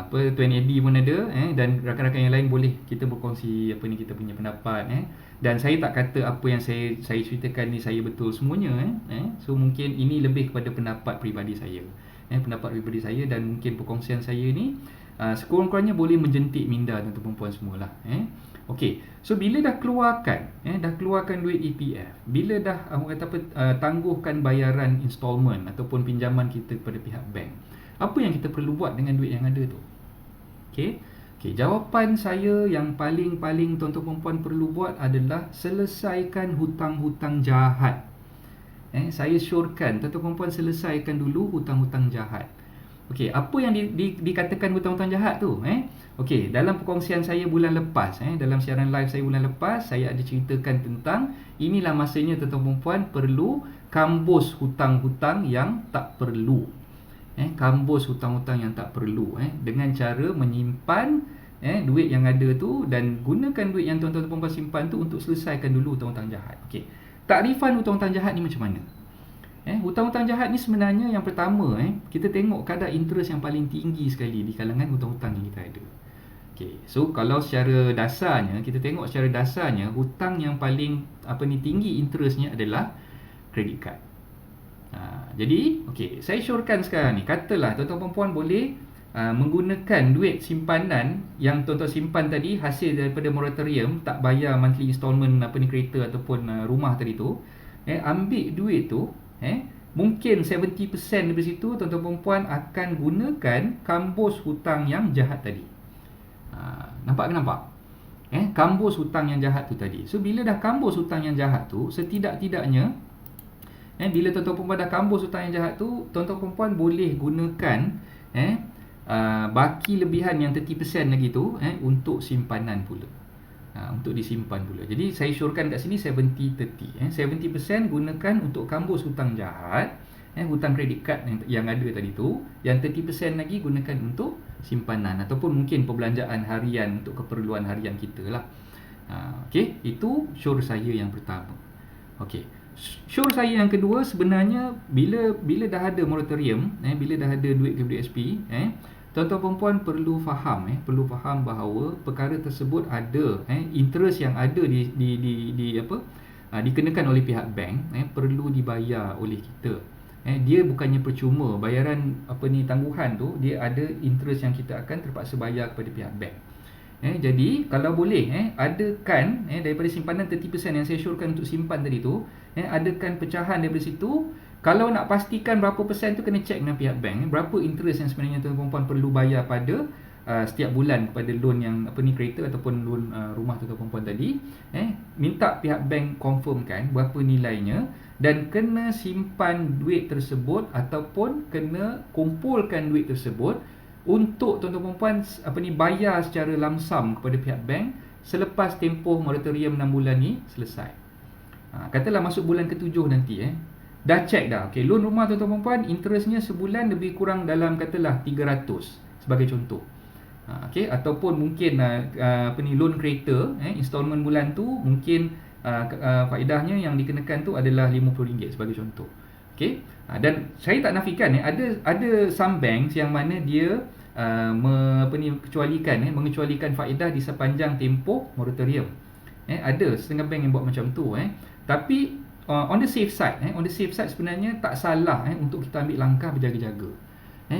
Tuan Eddie pun ada, dan rakan-rakan yang lain boleh kita berkongsi kita punya pendapat. Dan saya tak kata apa yang saya ceritakan ni saya betul semuanya. So mungkin ini lebih kepada pendapat peribadi saya. Pendapat peribadi saya, dan mungkin perkongsian saya ni sekurang-kurangnya boleh menjentik minda tuan-tuan perempuan semualah. Okey, so bila dah keluarkan duit EPF, bila dah tangguhkan bayaran installment ataupun pinjaman kita kepada pihak bank, apa yang kita perlu buat dengan duit yang ada tu? Okey, jawapan saya yang paling tuan-tuan perempuan perlu buat adalah selesaikan hutang-hutang jahat. Saya syorkan tuan-tuan perempuan selesaikan dulu hutang-hutang jahat. Okey, apa yang dikatakan hutang-hutang jahat tu? Okey, dalam perkongsian saya bulan lepas, dalam siaran live saya bulan lepas, saya ada ceritakan tentang inilah masanya tuan-tuan perempuan perlu kambus hutang-hutang yang tak perlu. Kambus hutang-hutang yang tak perlu, dengan cara menyimpan duit yang ada tu, dan gunakan duit yang tuan-tuan perempuan simpan tu untuk selesaikan dulu hutang-hutang jahat. Okey, takrifan hutang-hutang jahat ni macam mana? Hutang-hutang jahat ni sebenarnya yang pertama, kita tengok kadar interest yang paling tinggi sekali di kalangan hutang-hutang yang kita ada. Okey, so kalau secara dasarnya, kita tengok secara dasarnya, hutang yang paling tinggi interestnya adalah credit card. Jadi, okey, saya syorkan sekarang ni, katalah tuan-tuan perempuan boleh menggunakan duit simpanan yang tuan-tuan simpan tadi, hasil daripada moratorium, tak bayar monthly installment kereta ataupun rumah tadi tu, ambil duit tu, mungkin 70% dari situ tuan-tuan perempuan akan gunakan kambus hutang yang jahat tadi. Nampak? Kambus hutang yang jahat tu tadi. So bila dah kambus hutang yang jahat tu, setidak-tidaknya bila tuan-tuan perempuan dah kambus hutang yang jahat tu, tuan-tuan perempuan boleh gunakan baki lebihan yang 30% lagi tu untuk simpanan pula. Untuk disimpan pula. Jadi saya syorkan kat sini 70-30. 70% gunakan untuk kambus hutang jahat, hutang kredit kad yang ada tadi tu. Yang 30% lagi gunakan untuk simpanan ataupun mungkin perbelanjaan harian untuk keperluan harian kita lah. Okey, itu syur saya yang pertama. Okey. Sure saya yang kedua sebenarnya bila dah ada moratorium, bila dah ada duit KWSP, tuan-tuan perempuan perlu faham bahawa perkara tersebut ada, interest yang ada di apa, dikenakan oleh pihak bank, perlu dibayar oleh kita. Dia bukannya percuma, bayaran tangguhan tu dia ada interest yang kita akan terpaksa bayar kepada pihak bank. Jadi kalau boleh adakan daripada simpanan 30% yang saya syorkan untuk simpan tadi tu, adakan pecahan daripada situ. Kalau nak pastikan berapa persen tu kena check dengan pihak bank, berapa interest yang sebenarnya tuan perempuan perlu bayar pada setiap bulan kepada loan yang kereta ataupun loan rumah tuan perempuan tadi. Minta pihak bank confirmkan berapa nilainya dan kena simpan duit tersebut ataupun kena kumpulkan duit tersebut untuk tuan-tuan perempuan bayar secara lamsam kepada pihak bank selepas tempoh moratorium 6 bulan ni selesai. Katalah masuk bulan ke-7 nanti dah check dah. Okey, loan rumah tuan-tuan perempuan interestnya sebulan lebih kurang dalam katalah 300 sebagai contoh. Okey, ataupun mungkin loan kereta installment bulan tu mungkin faedahnya yang dikenakan tu adalah RM50 sebagai contoh. Okey. Dan saya tak nafikan ada some banks yang mana dia mengecualikan faedah di sepanjang tempoh moratorium. Ada setengah bank yang buat macam tu tapi on the safe side sebenarnya tak salah untuk kita ambil langkah berjaga-jaga.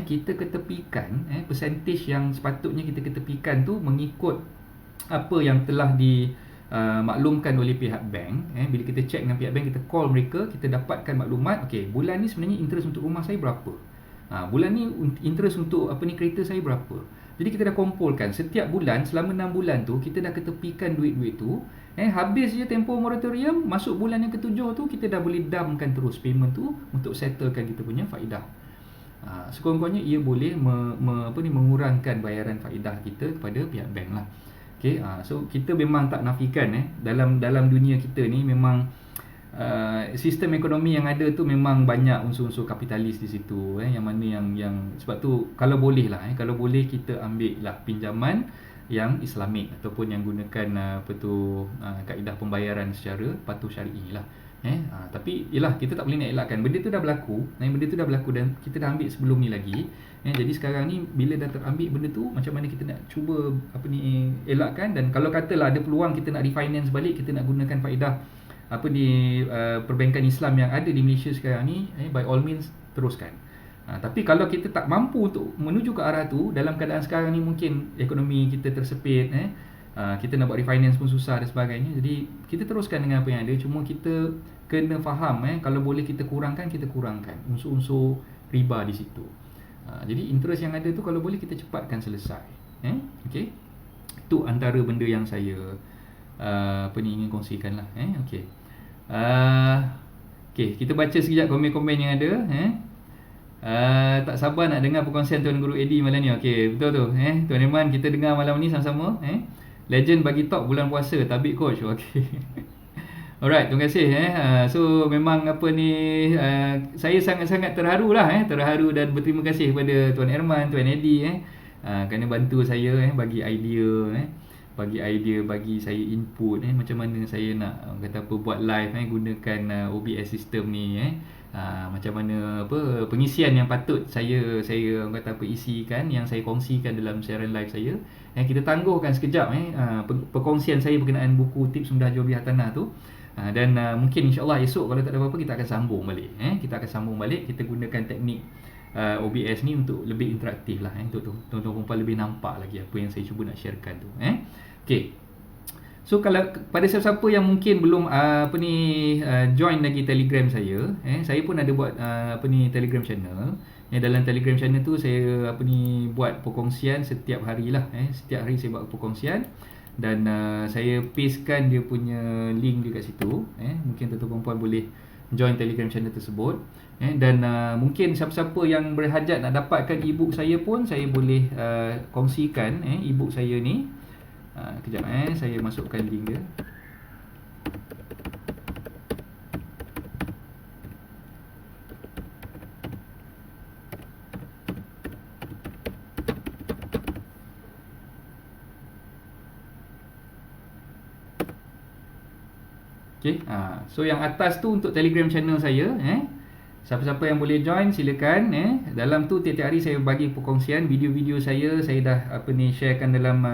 Kita ketepikan percentage yang sepatutnya kita ketepikan tu mengikut apa yang telah maklumkan oleh pihak bank. Bila kita check dengan pihak bank, kita call mereka, kita dapatkan maklumat, okey, bulan ni sebenarnya interest untuk rumah saya berapa, bulan ni interest untuk kereta saya berapa. Jadi kita dah kumpulkan setiap bulan selama 6 bulan tu, kita dah ketepikan duit-duit tu. Habis je tempoh moratorium, masuk bulan yang ke-7 tu, kita dah boleh dumpkan terus payment tu untuk settlekan kita punya faedah. Sekurang-kurangnya ia boleh mengurangkan bayaran faedah kita kepada pihak bank lah. Okay, so kita memang tak nafikan dalam dunia kita ni memang sistem ekonomi yang ada tu memang banyak unsur-unsur kapitalis di situ, yang mana yang sebab tu kalau boleh kita ambil lah pinjaman yang Islamik ataupun yang gunakan kaedah pembayaran secara patuh syar'i lah. Tapi yalah, kita tak boleh nak elakkan benda tu dah berlaku, dan kita dah ambil sebelum ni lagi. Jadi sekarang ni bila dah terambil benda tu, macam mana kita nak cuba elakkan. Dan kalau katalah ada peluang kita nak refinance balik, kita nak gunakan faedah perbankan Islam yang ada di Malaysia sekarang ni, by all means teruskan. Tapi kalau kita tak mampu untuk menuju ke arah tu, dalam keadaan sekarang ni mungkin ekonomi kita tersepit, kita nak buat refinance pun susah dan sebagainya. Jadi kita teruskan dengan apa yang ada. Cuma kita kena faham kalau boleh kita kurangkan unsur-unsur riba di situ. Jadi interest yang ada tu kalau boleh kita cepatkan selesai. Okey. Itu antara benda yang saya ingin kongsikan lah. Okey. Okey, kita baca sekejap komen-komen yang ada. Tak sabar nak dengar perkongsian Tuan Guru Eddie malam ni. Okey, betul tu. Tuan Iman, kita dengar malam ni sama-sama. Legend bagi talk bulan puasa, tabik coach. Okey. Alright, terima kasih. So memang saya sangat-sangat terharu lah. Terharu dan berterima kasih kepada Tuan Erman, Tuan Eddie kerana bantu saya bagi idea, bagi saya input macam mana saya nak buat live gunakan OBS system ni. Macam mana pengisian yang patut saya isikan, yang saya kongsikan dalam siaran live saya. Kita tangguhkan sekejap perkongsian saya berkenaan buku tips mudah jual beli hartanah tu. Dan mungkin insya-Allah esok kalau tak ada apa-apa kita akan sambung balik. Kita gunakan teknik OBS ni untuk lebih interaktif lah, untuk tuan-tuan perempuan lebih nampak lagi apa yang saya cuba nak sharekan tu. Okey. So kalau pada siapa-siapa yang mungkin belum join lagi Telegram saya, saya pun ada buat Telegram channel. Dalam Telegram channel tu saya buat perkongsian setiap hari lah. Setiap hari saya buat perkongsian dan saya pastekan dia punya link dekat situ. Mungkin tuan-tuan perempuan boleh join Telegram channel tersebut. Dan mungkin siapa-siapa yang berhajat nak dapatkan e-book saya pun, saya boleh kongsikan e-book saya ni. Kejap saya masukkan link dia. Okey. So yang atas tu untuk Telegram channel saya. Siapa-siapa yang boleh join silakan. Dalam tu tiap-tiap hari saya bagi perkongsian video-video saya. Saya dah sharekan dalam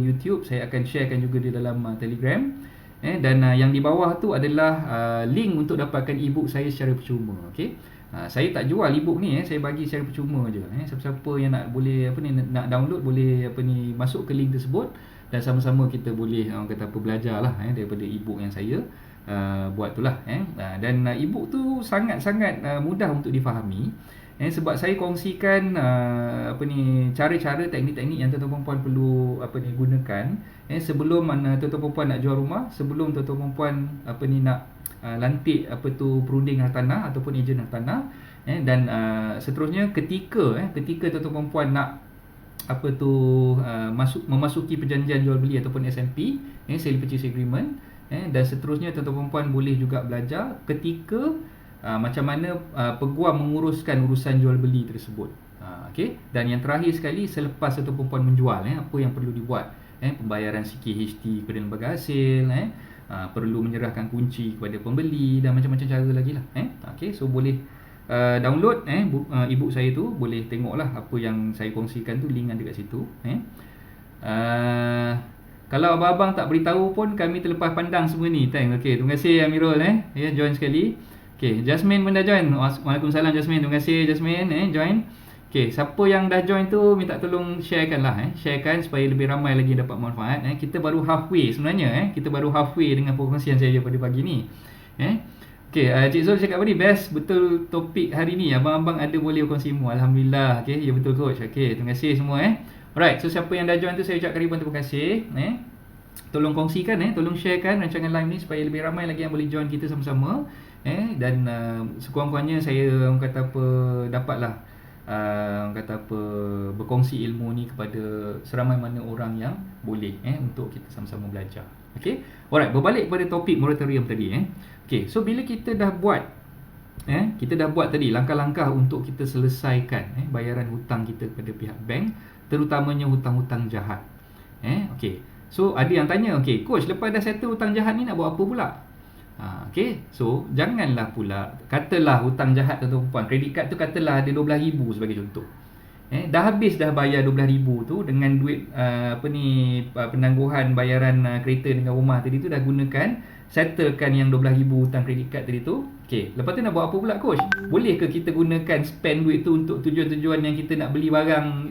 YouTube. Saya akan sharekan juga di dalam Telegram. Dan yang di bawah tu adalah link untuk dapatkan e-book saya secara percuma. Okey. Saya tak jual e-book ni, saya bagi secara percuma je. Siapa-siapa yang nak boleh nak download boleh masuk ke link tersebut dan sama-sama kita boleh orang kata belajar lah daripada e-book yang saya buat tu lah. Dan e-book tu sangat-sangat mudah untuk difahami. Sebab saya kongsikan cara-cara, teknik-teknik yang tuan-tuan perempuan perlu gunakan sebelum tuan-tuan perempuan nak jual rumah, sebelum tuan-tuan perempuan nak lantik perunding hartanah ataupun ejen hartanah, dan seterusnya ketika tuan-tuan perempuan nak memasuki perjanjian jual beli ataupun SMP, sale purchase agreement, dan seterusnya tuan-tuan perempuan boleh juga belajar ketika macam mana peguam menguruskan urusan jual beli tersebut. Okey. Dan yang terakhir sekali, selepas tuan-tuan perempuan menjual, apa yang perlu dibuat, pembayaran CKHT kepada lembaga hasil, perlu menyerahkan kunci kepada pembeli dan macam-macam cara lagi lah. Okey, so boleh download e-book saya tu, boleh tengoklah apa yang saya kongsikan tu, link ada kat situ. Kalau abang-abang tak beritahu pun kami terlepas pandang semua ni. Okey, terima kasih Amirul join sekali. Okey, Jasmine pun dah join. Waalaikumsalam Jasmine. Terima kasih Jasmine join. Okey, siapa yang dah join tu minta tolong sharekan lah sharekan supaya lebih ramai lagi dapat manfaat. Kita baru halfway sebenarnya kita baru halfway dengan perkongsian saya pada pagi ni. Okey, Cik Zul cakap tadi best betul topik hari ni. Abang-abang ada boleh berkongsi ilmu. Alhamdulillah. Okey, ya betul coach. Okey, terima kasih semua Alright, so siapa yang dah join tu saya ucapkan ribuan terima kasih. Tolong kongsikan tolong sharekan rancangan live ni supaya lebih ramai lagi yang boleh join kita sama-sama. Dan sekurang-kurangnya saya dapatlah berkongsi ilmu ni kepada seramai mana orang yang boleh untuk kita sama-sama belajar. Okey. Alright, berbalik kepada topik moratorium tadi Okey, so bila kita dah buat tadi langkah-langkah untuk kita selesaikan bayaran hutang kita kepada pihak bank, terutamanya hutang-hutang jahat. Okey. So ada yang tanya, okey, coach, lepas dah settle hutang jahat ni nak buat apa pula? Okey, so janganlah pula katalah hutang jahat tuan-tuan puan, kredit kad tu katalah ada 12,000 sebagai contoh. Dah habis dah bayar 12,000 tu dengan duit penangguhan bayaran kereta dengan rumah tadi tu dah gunakan, settlekan yang 12,000 hutang kredit kad tadi tu. Okey, lepas tu nak buat apa pula coach? Boleh ke kita gunakan spend duit tu untuk tujuan-tujuan yang kita nak beli barang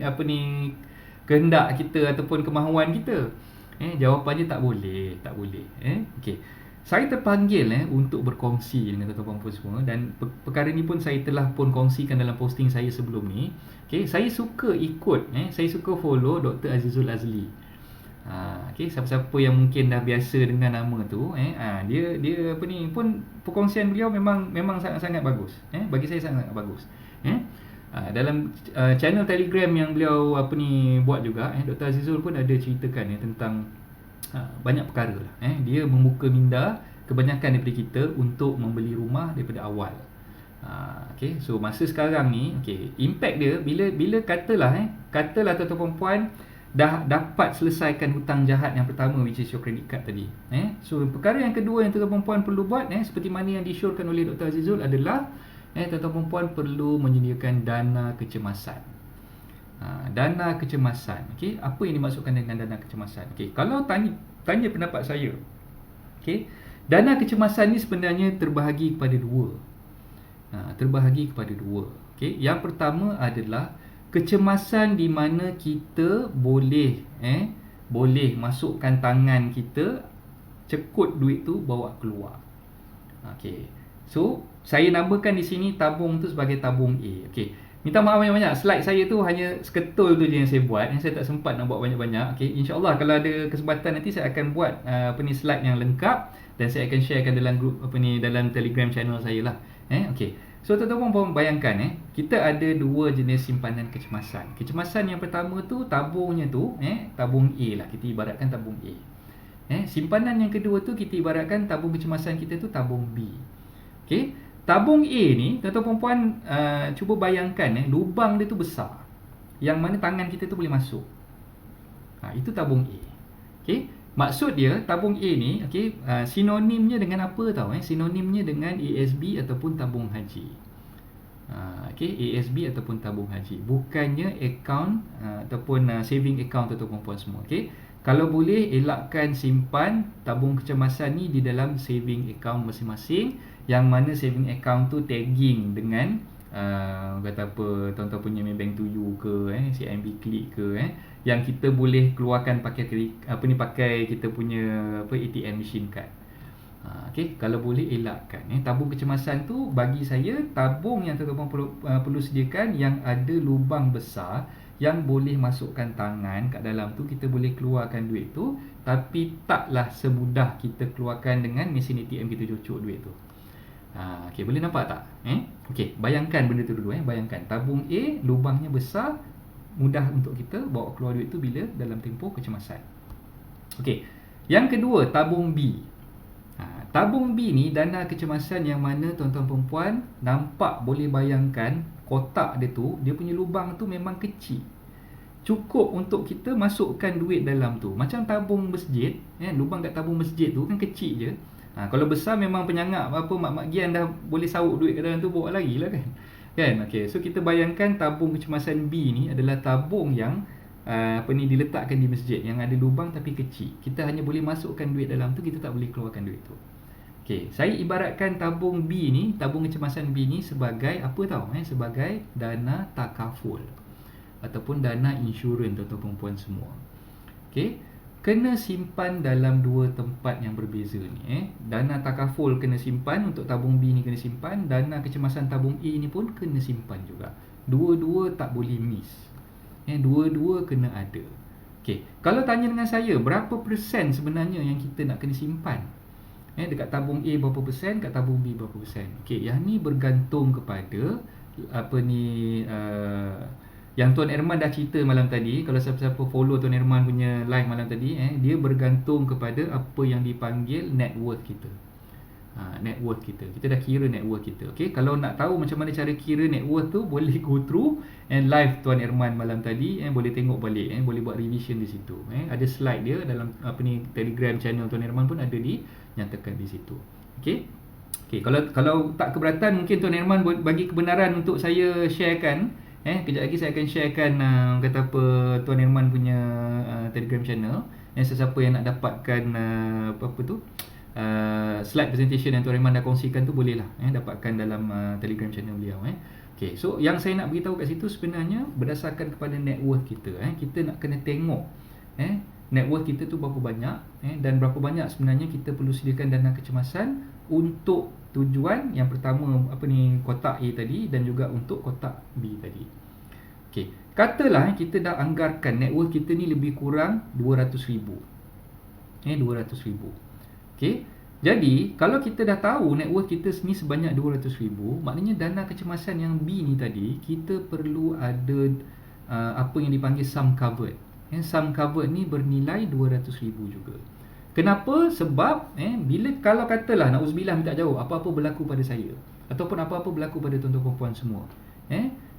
kehendak kita ataupun kemahuan kita? Jawapannya tak boleh, tak boleh. Okey. Saya terpanggil untuk berkongsi dengan tuan-tuan puan semua, dan perkara ni pun saya telah pun kongsikan dalam posting saya sebelum ni. Okey, saya suka ikut saya suka follow Dr. Azizul Azli. Okey, siapa-siapa yang mungkin dah biasa dengan nama tu, dia pun perkongsian beliau memang sangat-sangat bagus. Bagi saya sangat bagus. Dalam channel Telegram yang beliau buat juga, Dr. Azizul pun ada ceritakan tentang banyak perkara lah. Dia membuka minda kebanyakan daripada kita untuk membeli rumah daripada awal. Okay, so masa sekarang ni, okay, impact dia bila katalah tuan-tuan puan dah dapat selesaikan hutang jahat yang pertama, which is your credit card tadi. So perkara yang kedua yang tuan-tuan puan perlu buat, seperti mana yang disyorkan oleh Dr. Azizul adalah tuan-tuan puan perlu menyediakan dana kecemasan. Dana kecemasan. Okey, apa yang dimaksudkan dengan dana kecemasan? Okey, kalau tanya pendapat saya, okey, dana kecemasan ni sebenarnya terbahagi kepada dua. Okey, yang pertama adalah kecemasan di mana kita boleh masukkan tangan kita, cekut duit tu bawa keluar. Okey. So, saya namakan di sini tabung tu sebagai tabung A. Okey. Minta maaf banyak-banyak, slide saya tu hanya seketul tu je yang saya buat, saya tak sempat nak buat banyak-banyak. Okey, insya-Allah kalau ada kesempatan nanti saya akan buat slide yang lengkap dan saya akan sharekan dalam grup dalam Telegram channel saya lah. Okey. So tuan-tuan puan bayangkan kita ada dua jenis simpanan kecemasan. Kecemasan yang pertama tu tabungnya tu tabung A lah, kita ibaratkan tabung A. Simpanan yang kedua tu kita ibaratkan tabung kecemasan kita tu tabung B. Okey. Tabung A ni, tuan-tuan perempuan cuba bayangkan lubang dia tu besar, yang mana tangan kita tu boleh masuk. Itu tabung A. Okay? Maksud dia tabung A ni, okey, sinonimnya dengan apa tahu Sinonimnya dengan ASB ataupun tabung haji. Okey, ASB ataupun tabung haji. Bukannya account ataupun saving account ataupun puan semua. Okey. Kalau boleh elakkan simpan tabung kecemasan ni di dalam saving account masing-masing, yang mana saving account tu tagging dengan kata apa, tuan-tuan punya Maybank to you ke CIMB Click ke yang kita boleh keluarkan pakai pakai kita punya ATM machine card. Okey, kalau boleh elakkan tabung kecemasan tu. Bagi saya, tabung yang tuan-tuan perlu sediakan yang ada lubang besar yang boleh masukkan tangan kat dalam tu, kita boleh keluarkan duit tu, tapi taklah semudah kita keluarkan dengan mesin ATM kita cocok duit tu. Okey, boleh nampak tak? Okey, bayangkan benda tu dulu. Bayangkan tabung A, lubangnya besar, mudah untuk kita bawa keluar duit tu bila dalam tempoh kecemasan. Okey, yang kedua, tabung B. Tabung B ni dana kecemasan yang mana tuan-tuan perempuan nampak, boleh bayangkan kotak dia tu, dia punya lubang tu memang kecil. Cukup untuk kita masukkan duit dalam tu. Macam tabung masjid, lubang kat tabung masjid tu kan kecil je. Kalau besar memang penyangak mak-mak gian dah boleh sauk duit kat dalam tu, bawa lagi lah kan. Okey, so kita bayangkan tabung kecemasan B ni adalah tabung yang diletakkan di masjid, yang ada lubang tapi kecil. Kita hanya boleh masukkan duit dalam tu, kita tak boleh keluarkan duit tu. Okey, saya ibaratkan tabung B ni, tabung kecemasan B ni sebagai apa tahu sebagai dana takaful ataupun dana insurans tuan-tuan perempuan semua. Okey, kena simpan dalam dua tempat yang berbeza ni. Dana takaful kena simpan untuk tabung B ni, kena simpan. Dana kecemasan tabung A ni pun kena simpan juga. Dua-dua tak boleh miss. Dua-dua kena ada. Okey, kalau tanya dengan saya, berapa persen sebenarnya yang kita nak kena simpan? Dekat tabung A berapa persen, kat tabung B berapa persen. Okey, yang ni bergantung kepada yang Tuan Erman dah cerita malam tadi. Kalau siapa-siapa follow Tuan Erman punya live malam tadi, dia bergantung kepada apa yang dipanggil net worth kita. Net worth kita. Kita dah kira net worth kita. Okey, kalau nak tahu macam mana cara kira net worth tu, boleh go through live Tuan Erman malam tadi, boleh tengok balik, boleh buat revision di situ. Ada slide dia dalam Telegram channel Tuan Erman pun ada dinyatakan di situ. Okey. Okey, kalau tak keberatan, mungkin Tuan Erman bagi kebenaran untuk saya sharekan. Kejap lagi saya akan sharekan Tuan Erman punya Telegram channel. Sesiapa yang nak dapatkan slide presentation yang Tuan Rahman dah kongsikan tu, bolehlah dapatkan dalam Telegram channel beliau. Okay, so yang saya nak beritahu kat situ sebenarnya berdasarkan kepada net worth kita. Kita nak kena tengok net worth kita tu berapa banyak, dan berapa banyak sebenarnya kita perlu sediakan dana kecemasan untuk tujuan yang pertama kotak A tadi, dan juga untuk kotak B tadi. Okay, katalah kita dah anggarkan net worth kita ni lebih kurang 200,000. 200,000. Okey, jadi kalau kita dah tahu net worth kita ni sebanyak 200,000, maknanya dana kecemasan yang B ni tadi, kita perlu ada apa yang dipanggil sum covered. Sum covered ni bernilai 200,000 juga. Kenapa? Sebab kalau katalah na'udzubillah, minta jauh, apa-apa berlaku pada saya ataupun apa-apa berlaku pada tuan-tuan perempuan semua,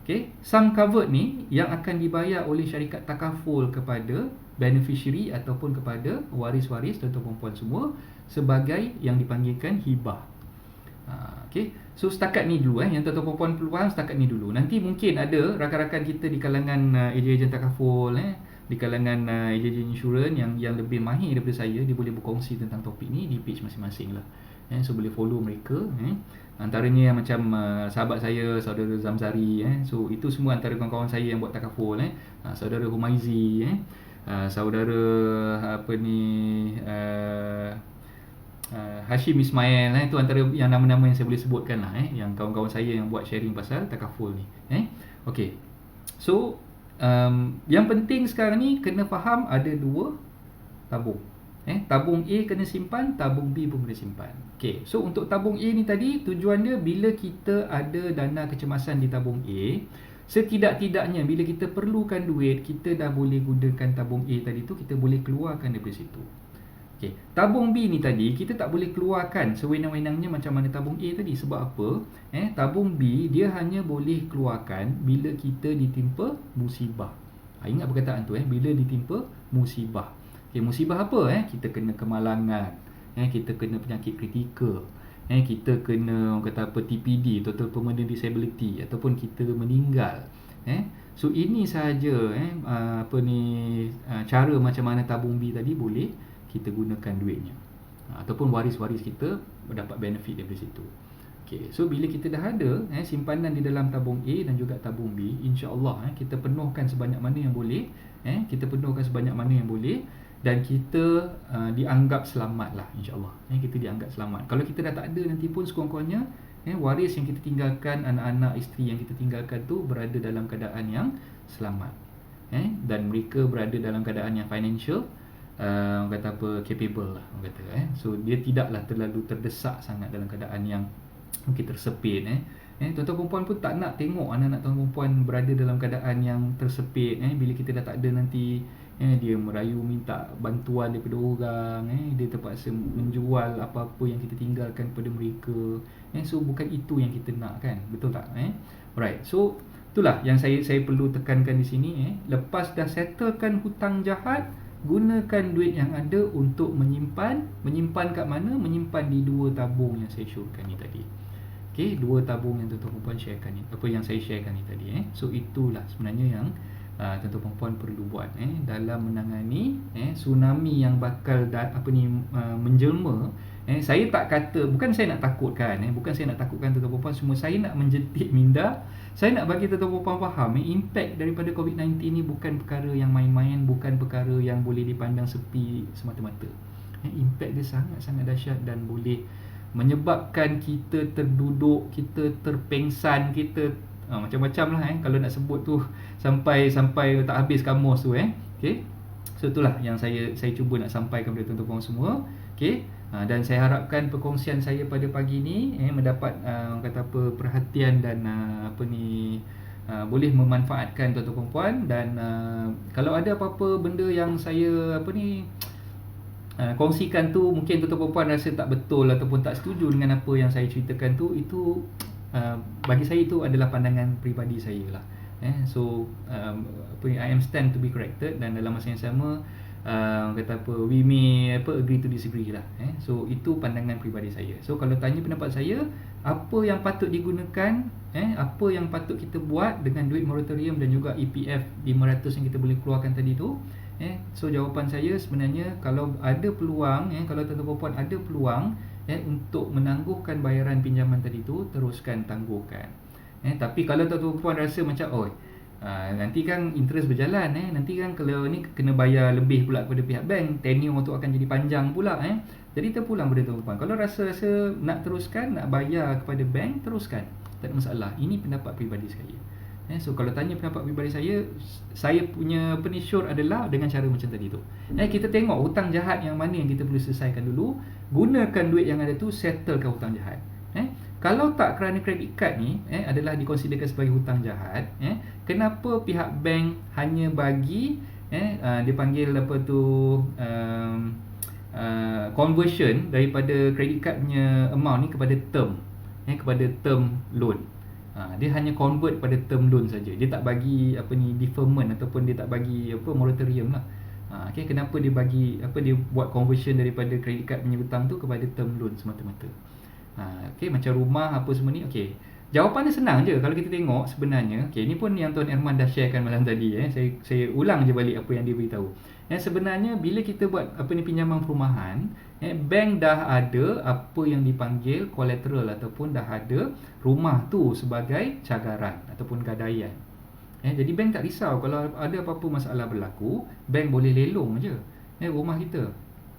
okey, sum covered ni yang akan dibayar oleh syarikat takaful kepada beneficiary ataupun kepada waris-waris tuan-tuan perempuan semua sebagai yang dipanggilkan hibah. Okey, so setakat ni dulu yang tuan-tuan perempuan perlu faham, setakat ni dulu. Nanti mungkin ada rakan-rakan kita di kalangan ejen-ejen takaful, di kalangan ejen-ejen insurans yang lebih mahir daripada saya, dia boleh berkongsi tentang topik ni di page masing-masing lah. So boleh follow mereka. Antaranya macam sahabat saya, saudara Zamzari, so itu semua antara kawan-kawan saya yang buat takaful. Saudara Humaizi, saudara Hashim Ismail, itu antara yang nama-nama yang saya boleh sebutkan lah, yang kawan-kawan saya yang buat sharing pasal takaful ni. Okey, so yang penting sekarang ni kena faham ada dua tabung. Tabung A kena simpan, tabung B pun kena simpan. Okey, so untuk tabung A ni tadi, tujuan dia bila kita ada dana kecemasan di tabung A, setidak-tidaknya bila kita perlukan duit, kita dah boleh gunakan tabung A tadi tu, kita boleh keluarkan daripada situ. Okey, tabung B ni tadi kita tak boleh keluarkan sewenang-wenangnya macam mana tabung A tadi. Sebab apa? Tabung B dia hanya boleh keluarkan bila kita ditimpa musibah. Ingat perkataan tu, bila ditimpa musibah. Okay, musibah apa? Kita kena kemalangan, kita kena penyakit kritikal, kita kena orang kata apa, TPD, total permanent disability, ataupun kita meninggal. So ini sahaja cara macam mana tabung B tadi boleh kita gunakan duitnya, ataupun waris-waris kita mendapat benefit daripada situ. Okay, so bila kita dah ada simpanan di dalam tabung A dan juga tabung B, insya-Allah kita penuhkan sebanyak mana yang boleh, kita penuhkan sebanyak mana yang boleh, dan kita dianggap selamat lah, insya-Allah. Kita dianggap selamat. Kalau kita dah tak ada nanti pun sekurang-kurangnya waris yang kita tinggalkan, anak-anak, isteri yang kita tinggalkan tu berada dalam keadaan yang selamat, dan mereka berada dalam keadaan yang financial, orang kata apa, capable lah, orang kata. So dia tidaklah terlalu terdesak sangat dalam keadaan yang mungkin tersepit. Tuan-tuan perempuan pun tak nak tengok anak-anak tuan perempuan berada dalam keadaan yang tersepit. Bila kita dah tak ada nanti, dia merayu minta bantuan daripada orang, dia terpaksa menjual apa-apa yang kita tinggalkan kepada mereka. So bukan itu yang kita nak, kan? Betul tak? Alright. So itulah yang saya perlu tekankan di sini. Lepas dah settlekan hutang jahat, gunakan duit yang ada untuk menyimpan kat mana? Menyimpan di 2 tabung yang saya syorkan ni tadi. Okay, 2 tabung yang tuan-tuan perempuan sharekan ni, apa yang saya sharekan ni tadi. So itulah sebenarnya yang tuan-tuan perempuan perlu buat dalam menangani tsunami yang bakal menjelma. Saya tak kata, bukan saya nak takutkan, bukan saya nak takutkan tuan-tuan perempuan semua. Saya nak menjentik minda. Saya nak bagi tuan-tuan perempuan faham, impact daripada COVID-19 ni bukan perkara yang main-main, bukan perkara yang boleh dipandang sepi semata-mata. Impact dia sangat-sangat dahsyat dan boleh menyebabkan kita terduduk, kita terpengsan, kita macam-macam lah kalau nak sebut tu sampai tak habis kamus tu. Okay. So itulah yang saya cuba nak sampaikan kepada tuan-tuan semua. Okay. Dan saya harapkan perkongsian saya pada pagi ni mendapat orang kata apa, perhatian dan boleh memanfaatkan tuan-tuan perempuan. Dan kalau ada apa-apa benda yang saya kongsikan tu mungkin tuan-tuan perempuan rasa tak betul ataupun tak setuju dengan apa yang saya ceritakan tu, itu bagi saya itu adalah pandangan peribadi saya lah. So I am stand to be corrected, dan dalam masa yang sama kata apa, we may agree to disagree lah. So itu pandangan peribadi saya. So kalau tanya pendapat saya, apa yang patut digunakan, apa yang patut kita buat dengan duit moratorium dan juga EPF 500 yang kita boleh keluarkan tadi tu, so jawapan saya sebenarnya, kalau ada peluang, kalau tuan-tuan perempuan ada peluang untuk menangguhkan bayaran pinjaman tadi tu, teruskan tangguhkan. Tapi kalau tuan-tuan perempuan rasa macam nanti kan interest berjalan, nanti kan kalau ni kena bayar lebih pula kepada pihak bank, tenure tu akan jadi panjang pula, jadi terpulang pada tuan-tuan perempuan. Kalau rasa nak teruskan, nak bayar kepada bank, teruskan, tak ada masalah. Ini pendapat peribadi saya. So kalau tanya pendapat peribadi saya punya sure adalah dengan cara macam tadi tu. Kita tengok hutang jahat yang mana yang kita perlu selesaikan dulu, gunakan duit yang ada tu, settlekan hutang jahat. Kalau tak kerana credit card ni adalah dikonsiderkan sebagai hutang jahat, kenapa pihak bank hanya bagi dipanggil apa tu, conversion daripada credit card punya amount ni kepada term loan. Dia hanya convert pada term loan saja. Dia tak bagi deferment ataupun dia tak bagi moratorium lah. Okay, kenapa dia bagi dia buat conversion daripada credit card punya hutang tu kepada term loan semata-mata. Okay, macam rumah apa semua ni. Okay, jawapan dia senang je kalau kita tengok sebenarnya. Okay, ni pun yang Tuan Erman dah sharekan malam tadi. Saya ulang je balik apa yang dia beritahu. Sebenarnya bila kita buat pinjaman perumahan, bank dah ada apa yang dipanggil collateral ataupun dah ada rumah tu sebagai cagaran ataupun gadaian. Jadi bank tak risau kalau ada apa-apa masalah berlaku, bank boleh lelong je rumah kita.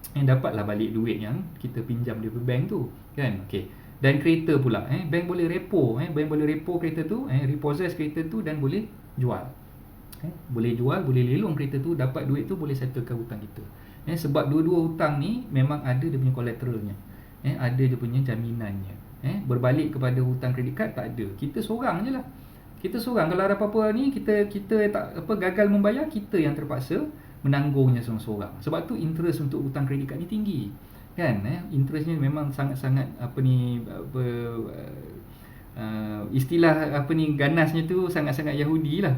Dapatlah balik duit yang kita pinjam daripada bank tu, kan? Okey. Dan kereta pula, bank boleh repo, bank boleh repo kereta tu, repossess kereta tu dan boleh jual. Boleh jual, boleh lelong kereta tu, dapat duit tu, boleh settlekan hutang kita. Sebab dua-dua hutang ni memang ada dia punya collateralnya, ada dia punya jaminannya. Berbalik kepada hutang kredit kad tak ada. Kita seorang je lah. Kita seorang, kalau ada apa-apa ni, kita tak gagal membayar, kita yang terpaksa menanggungnya seorang-seorang. Sebab tu interest untuk hutang kredit kad ni tinggi, kan? Interestnya memang sangat-sangat istilah ganasnya tu sangat-sangat Yahudi lah,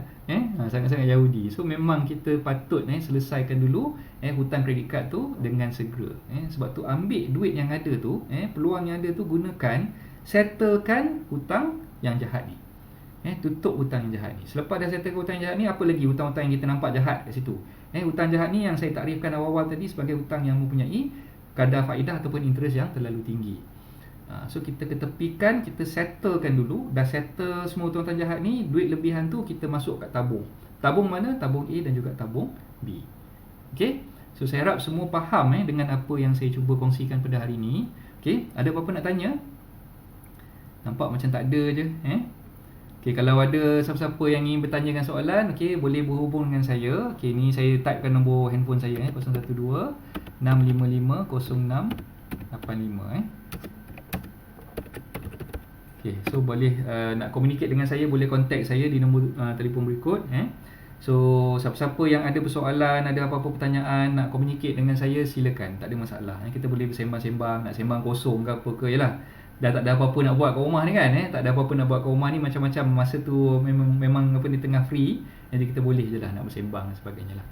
sangat-sangat Yahudi. So memang kita patut selesaikan dulu hutang kredit kad tu dengan segera. Sebab tu ambil duit yang ada tu, peluang yang ada tu gunakan, settlekan hutang yang jahat ni. Tutup hutang yang jahat ni. Selepas dah settle hutang yang jahat ni, apa lagi hutang-hutang yang kita nampak jahat kat situ. Hutang jahat ni yang saya takrifkan awal-awal tadi sebagai hutang yang mempunyai kadar faedah ataupun interest yang terlalu tinggi. So kita ketepikan, kita settlekan dulu. Dah settle semua hutang jahat ni, duit lebihan tu kita masuk kat tabung. Tabung mana? Tabung A dan juga tabung B. Okay, so saya harap semua faham dengan apa yang saya cuba kongsikan pada hari ni. Okay, ada apa-apa nak tanya? Nampak macam tak ada je. Okay, kalau ada siapa-siapa yang ingin bertanyakan soalan, okay, boleh berhubung dengan saya. Okay, ni saya typekan nombor handphone saya 012 655 0685 Okay, so boleh nak communicate dengan saya, boleh contact saya di nombor telefon berikut. So siapa-siapa yang ada persoalan, ada apa-apa pertanyaan, nak communicate dengan saya, silakan, tak ada masalah. Kita boleh bersembang-sembang, nak sembang kosong ke apa ke, yalah. Dah tak ada apa-apa nak buat kat rumah ni kan, tak ada apa-apa nak buat kat rumah ni, macam-macam masa tu memang ni tengah free, jadi kita boleh je lah nak bersembang dan sebagainya lah.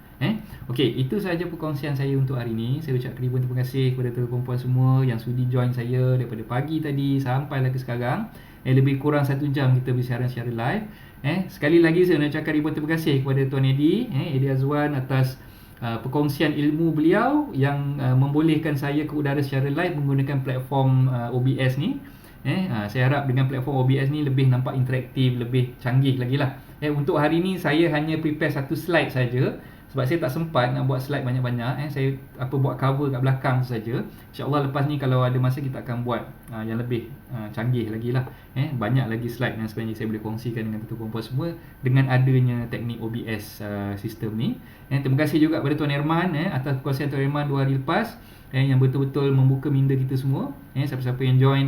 Okey, itu sahaja perkongsian saya untuk hari ni. Saya ucapkan ribuan terima kasih kepada tuan-tuan semua yang sudi join saya daripada pagi tadi sampailah ke sekarang. Lebih kurang 1 jam kita bersiaran secara live. Sekali lagi saya nak ucapkan ribuan terima kasih kepada Tuan Eddie, Eddie Azwan, atas perkongsian ilmu beliau yang membolehkan saya ke udara secara live menggunakan platform OBS ni. Saya harap dengan platform OBS ni lebih nampak interaktif, lebih canggih lagi lah. Untuk hari ni saya hanya prepare satu slide saja, sebab saya tak sempat nak buat slide banyak-banyak. Saya buat cover kat belakang saja. InsyaAllah lepas ni kalau ada masa kita akan buat yang lebih canggih lagi lah. Banyak lagi slide yang sebenarnya saya boleh kongsikan dengan tuan-tuan semua dengan adanya teknik OBS sistem ni. Terima kasih juga kepada Tuan Herman atas perkongsian Tuan Herman 2 hari lepas, yang betul-betul membuka minda kita semua. Siapa-siapa yang join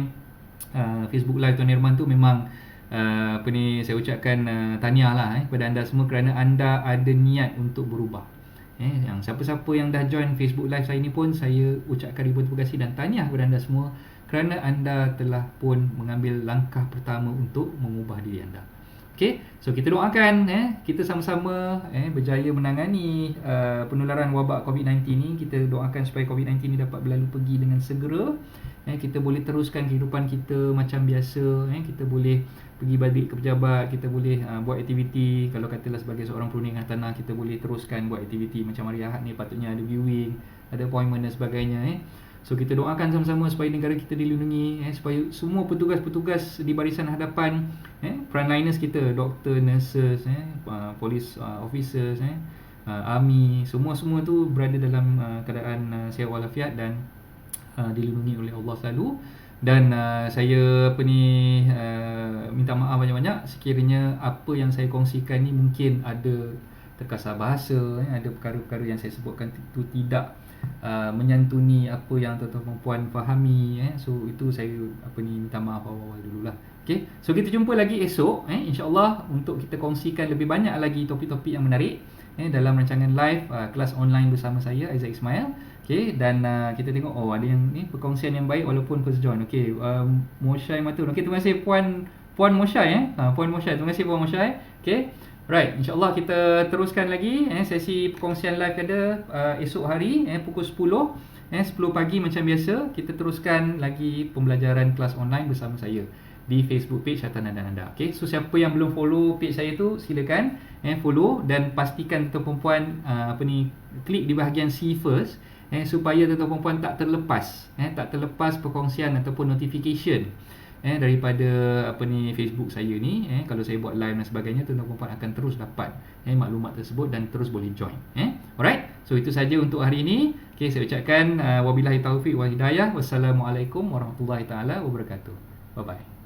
Facebook Live Tuan Herman tu, memang saya ucapkan tahniah lah kepada anda semua kerana anda ada niat untuk berubah. Yang siapa-siapa yang dah join Facebook Live saya ni pun, saya ucapkan ribuan terima kasih dan tahniah kepada anda semua kerana anda telah pun mengambil langkah pertama untuk mengubah diri anda. Okay, so kita doakan kita sama-sama berjaya menangani penularan wabak COVID-19 ni. Kita doakan supaya COVID-19 ni dapat berlalu pergi dengan segera. Kita boleh teruskan kehidupan kita macam biasa. Kita boleh pergi balik ke pejabat, kita boleh buat aktiviti. Kalau katalah sebagai seorang perundingan tanah, kita boleh teruskan buat aktiviti macam hari Ahad ni, patutnya ada viewing, ada appointment dan sebagainya. So kita doakan sama-sama supaya negara kita dilindungi, supaya semua petugas-petugas di barisan hadapan, frontliners kita, doktor, nurses, police officers, army, semua-semua tu berada dalam keadaan sihat walafiat dan dilindungi oleh Allah selalu. Dan saya minta maaf banyak-banyak sekiranya apa yang saya kongsikan ni mungkin ada terkasar bahasa, ada perkara-perkara yang saya sebutkan itu tidak menyantuni apa yang tuan-tuan puan fahami. So itu saya minta maaf awal-awal dululah. Okay, so kita jumpa lagi esok, insya-Allah, untuk kita kongsikan lebih banyak lagi topik-topik yang menarik dalam rancangan live kelas online bersama saya Aizat Ismail. Okay, dan kita tengok ada yang ni perkongsian yang baik walaupun first join. Okay, Moshai Matul. Okay, terima kasih Puan Moshai Puan Moshai. Terima kasih Puan Moshai. Okay, right, insyaAllah kita teruskan lagi sesi perkongsian live ada esok hari pukul 10 pagi macam biasa. Kita teruskan lagi pembelajaran kelas online bersama saya di Facebook page Syaitan Anda. Okay, so siapa yang belum follow page saya tu, silakan follow dan pastikan tuan-tuan puan klik di bahagian see first, supaya tuan-tuan puan tak terlepas perkongsian ataupun notification daripada Facebook saya ni. Kalau saya buat live dan sebagainya, tuan-tuan puan akan terus dapat maklumat tersebut dan terus boleh join. Alright, so itu saja untuk hari ini. Okay, saya ucapkan wabillahi taufiq wal hidayah. Wassalamualaikum warahmatullahi taala wabarakatuh. Bye bye.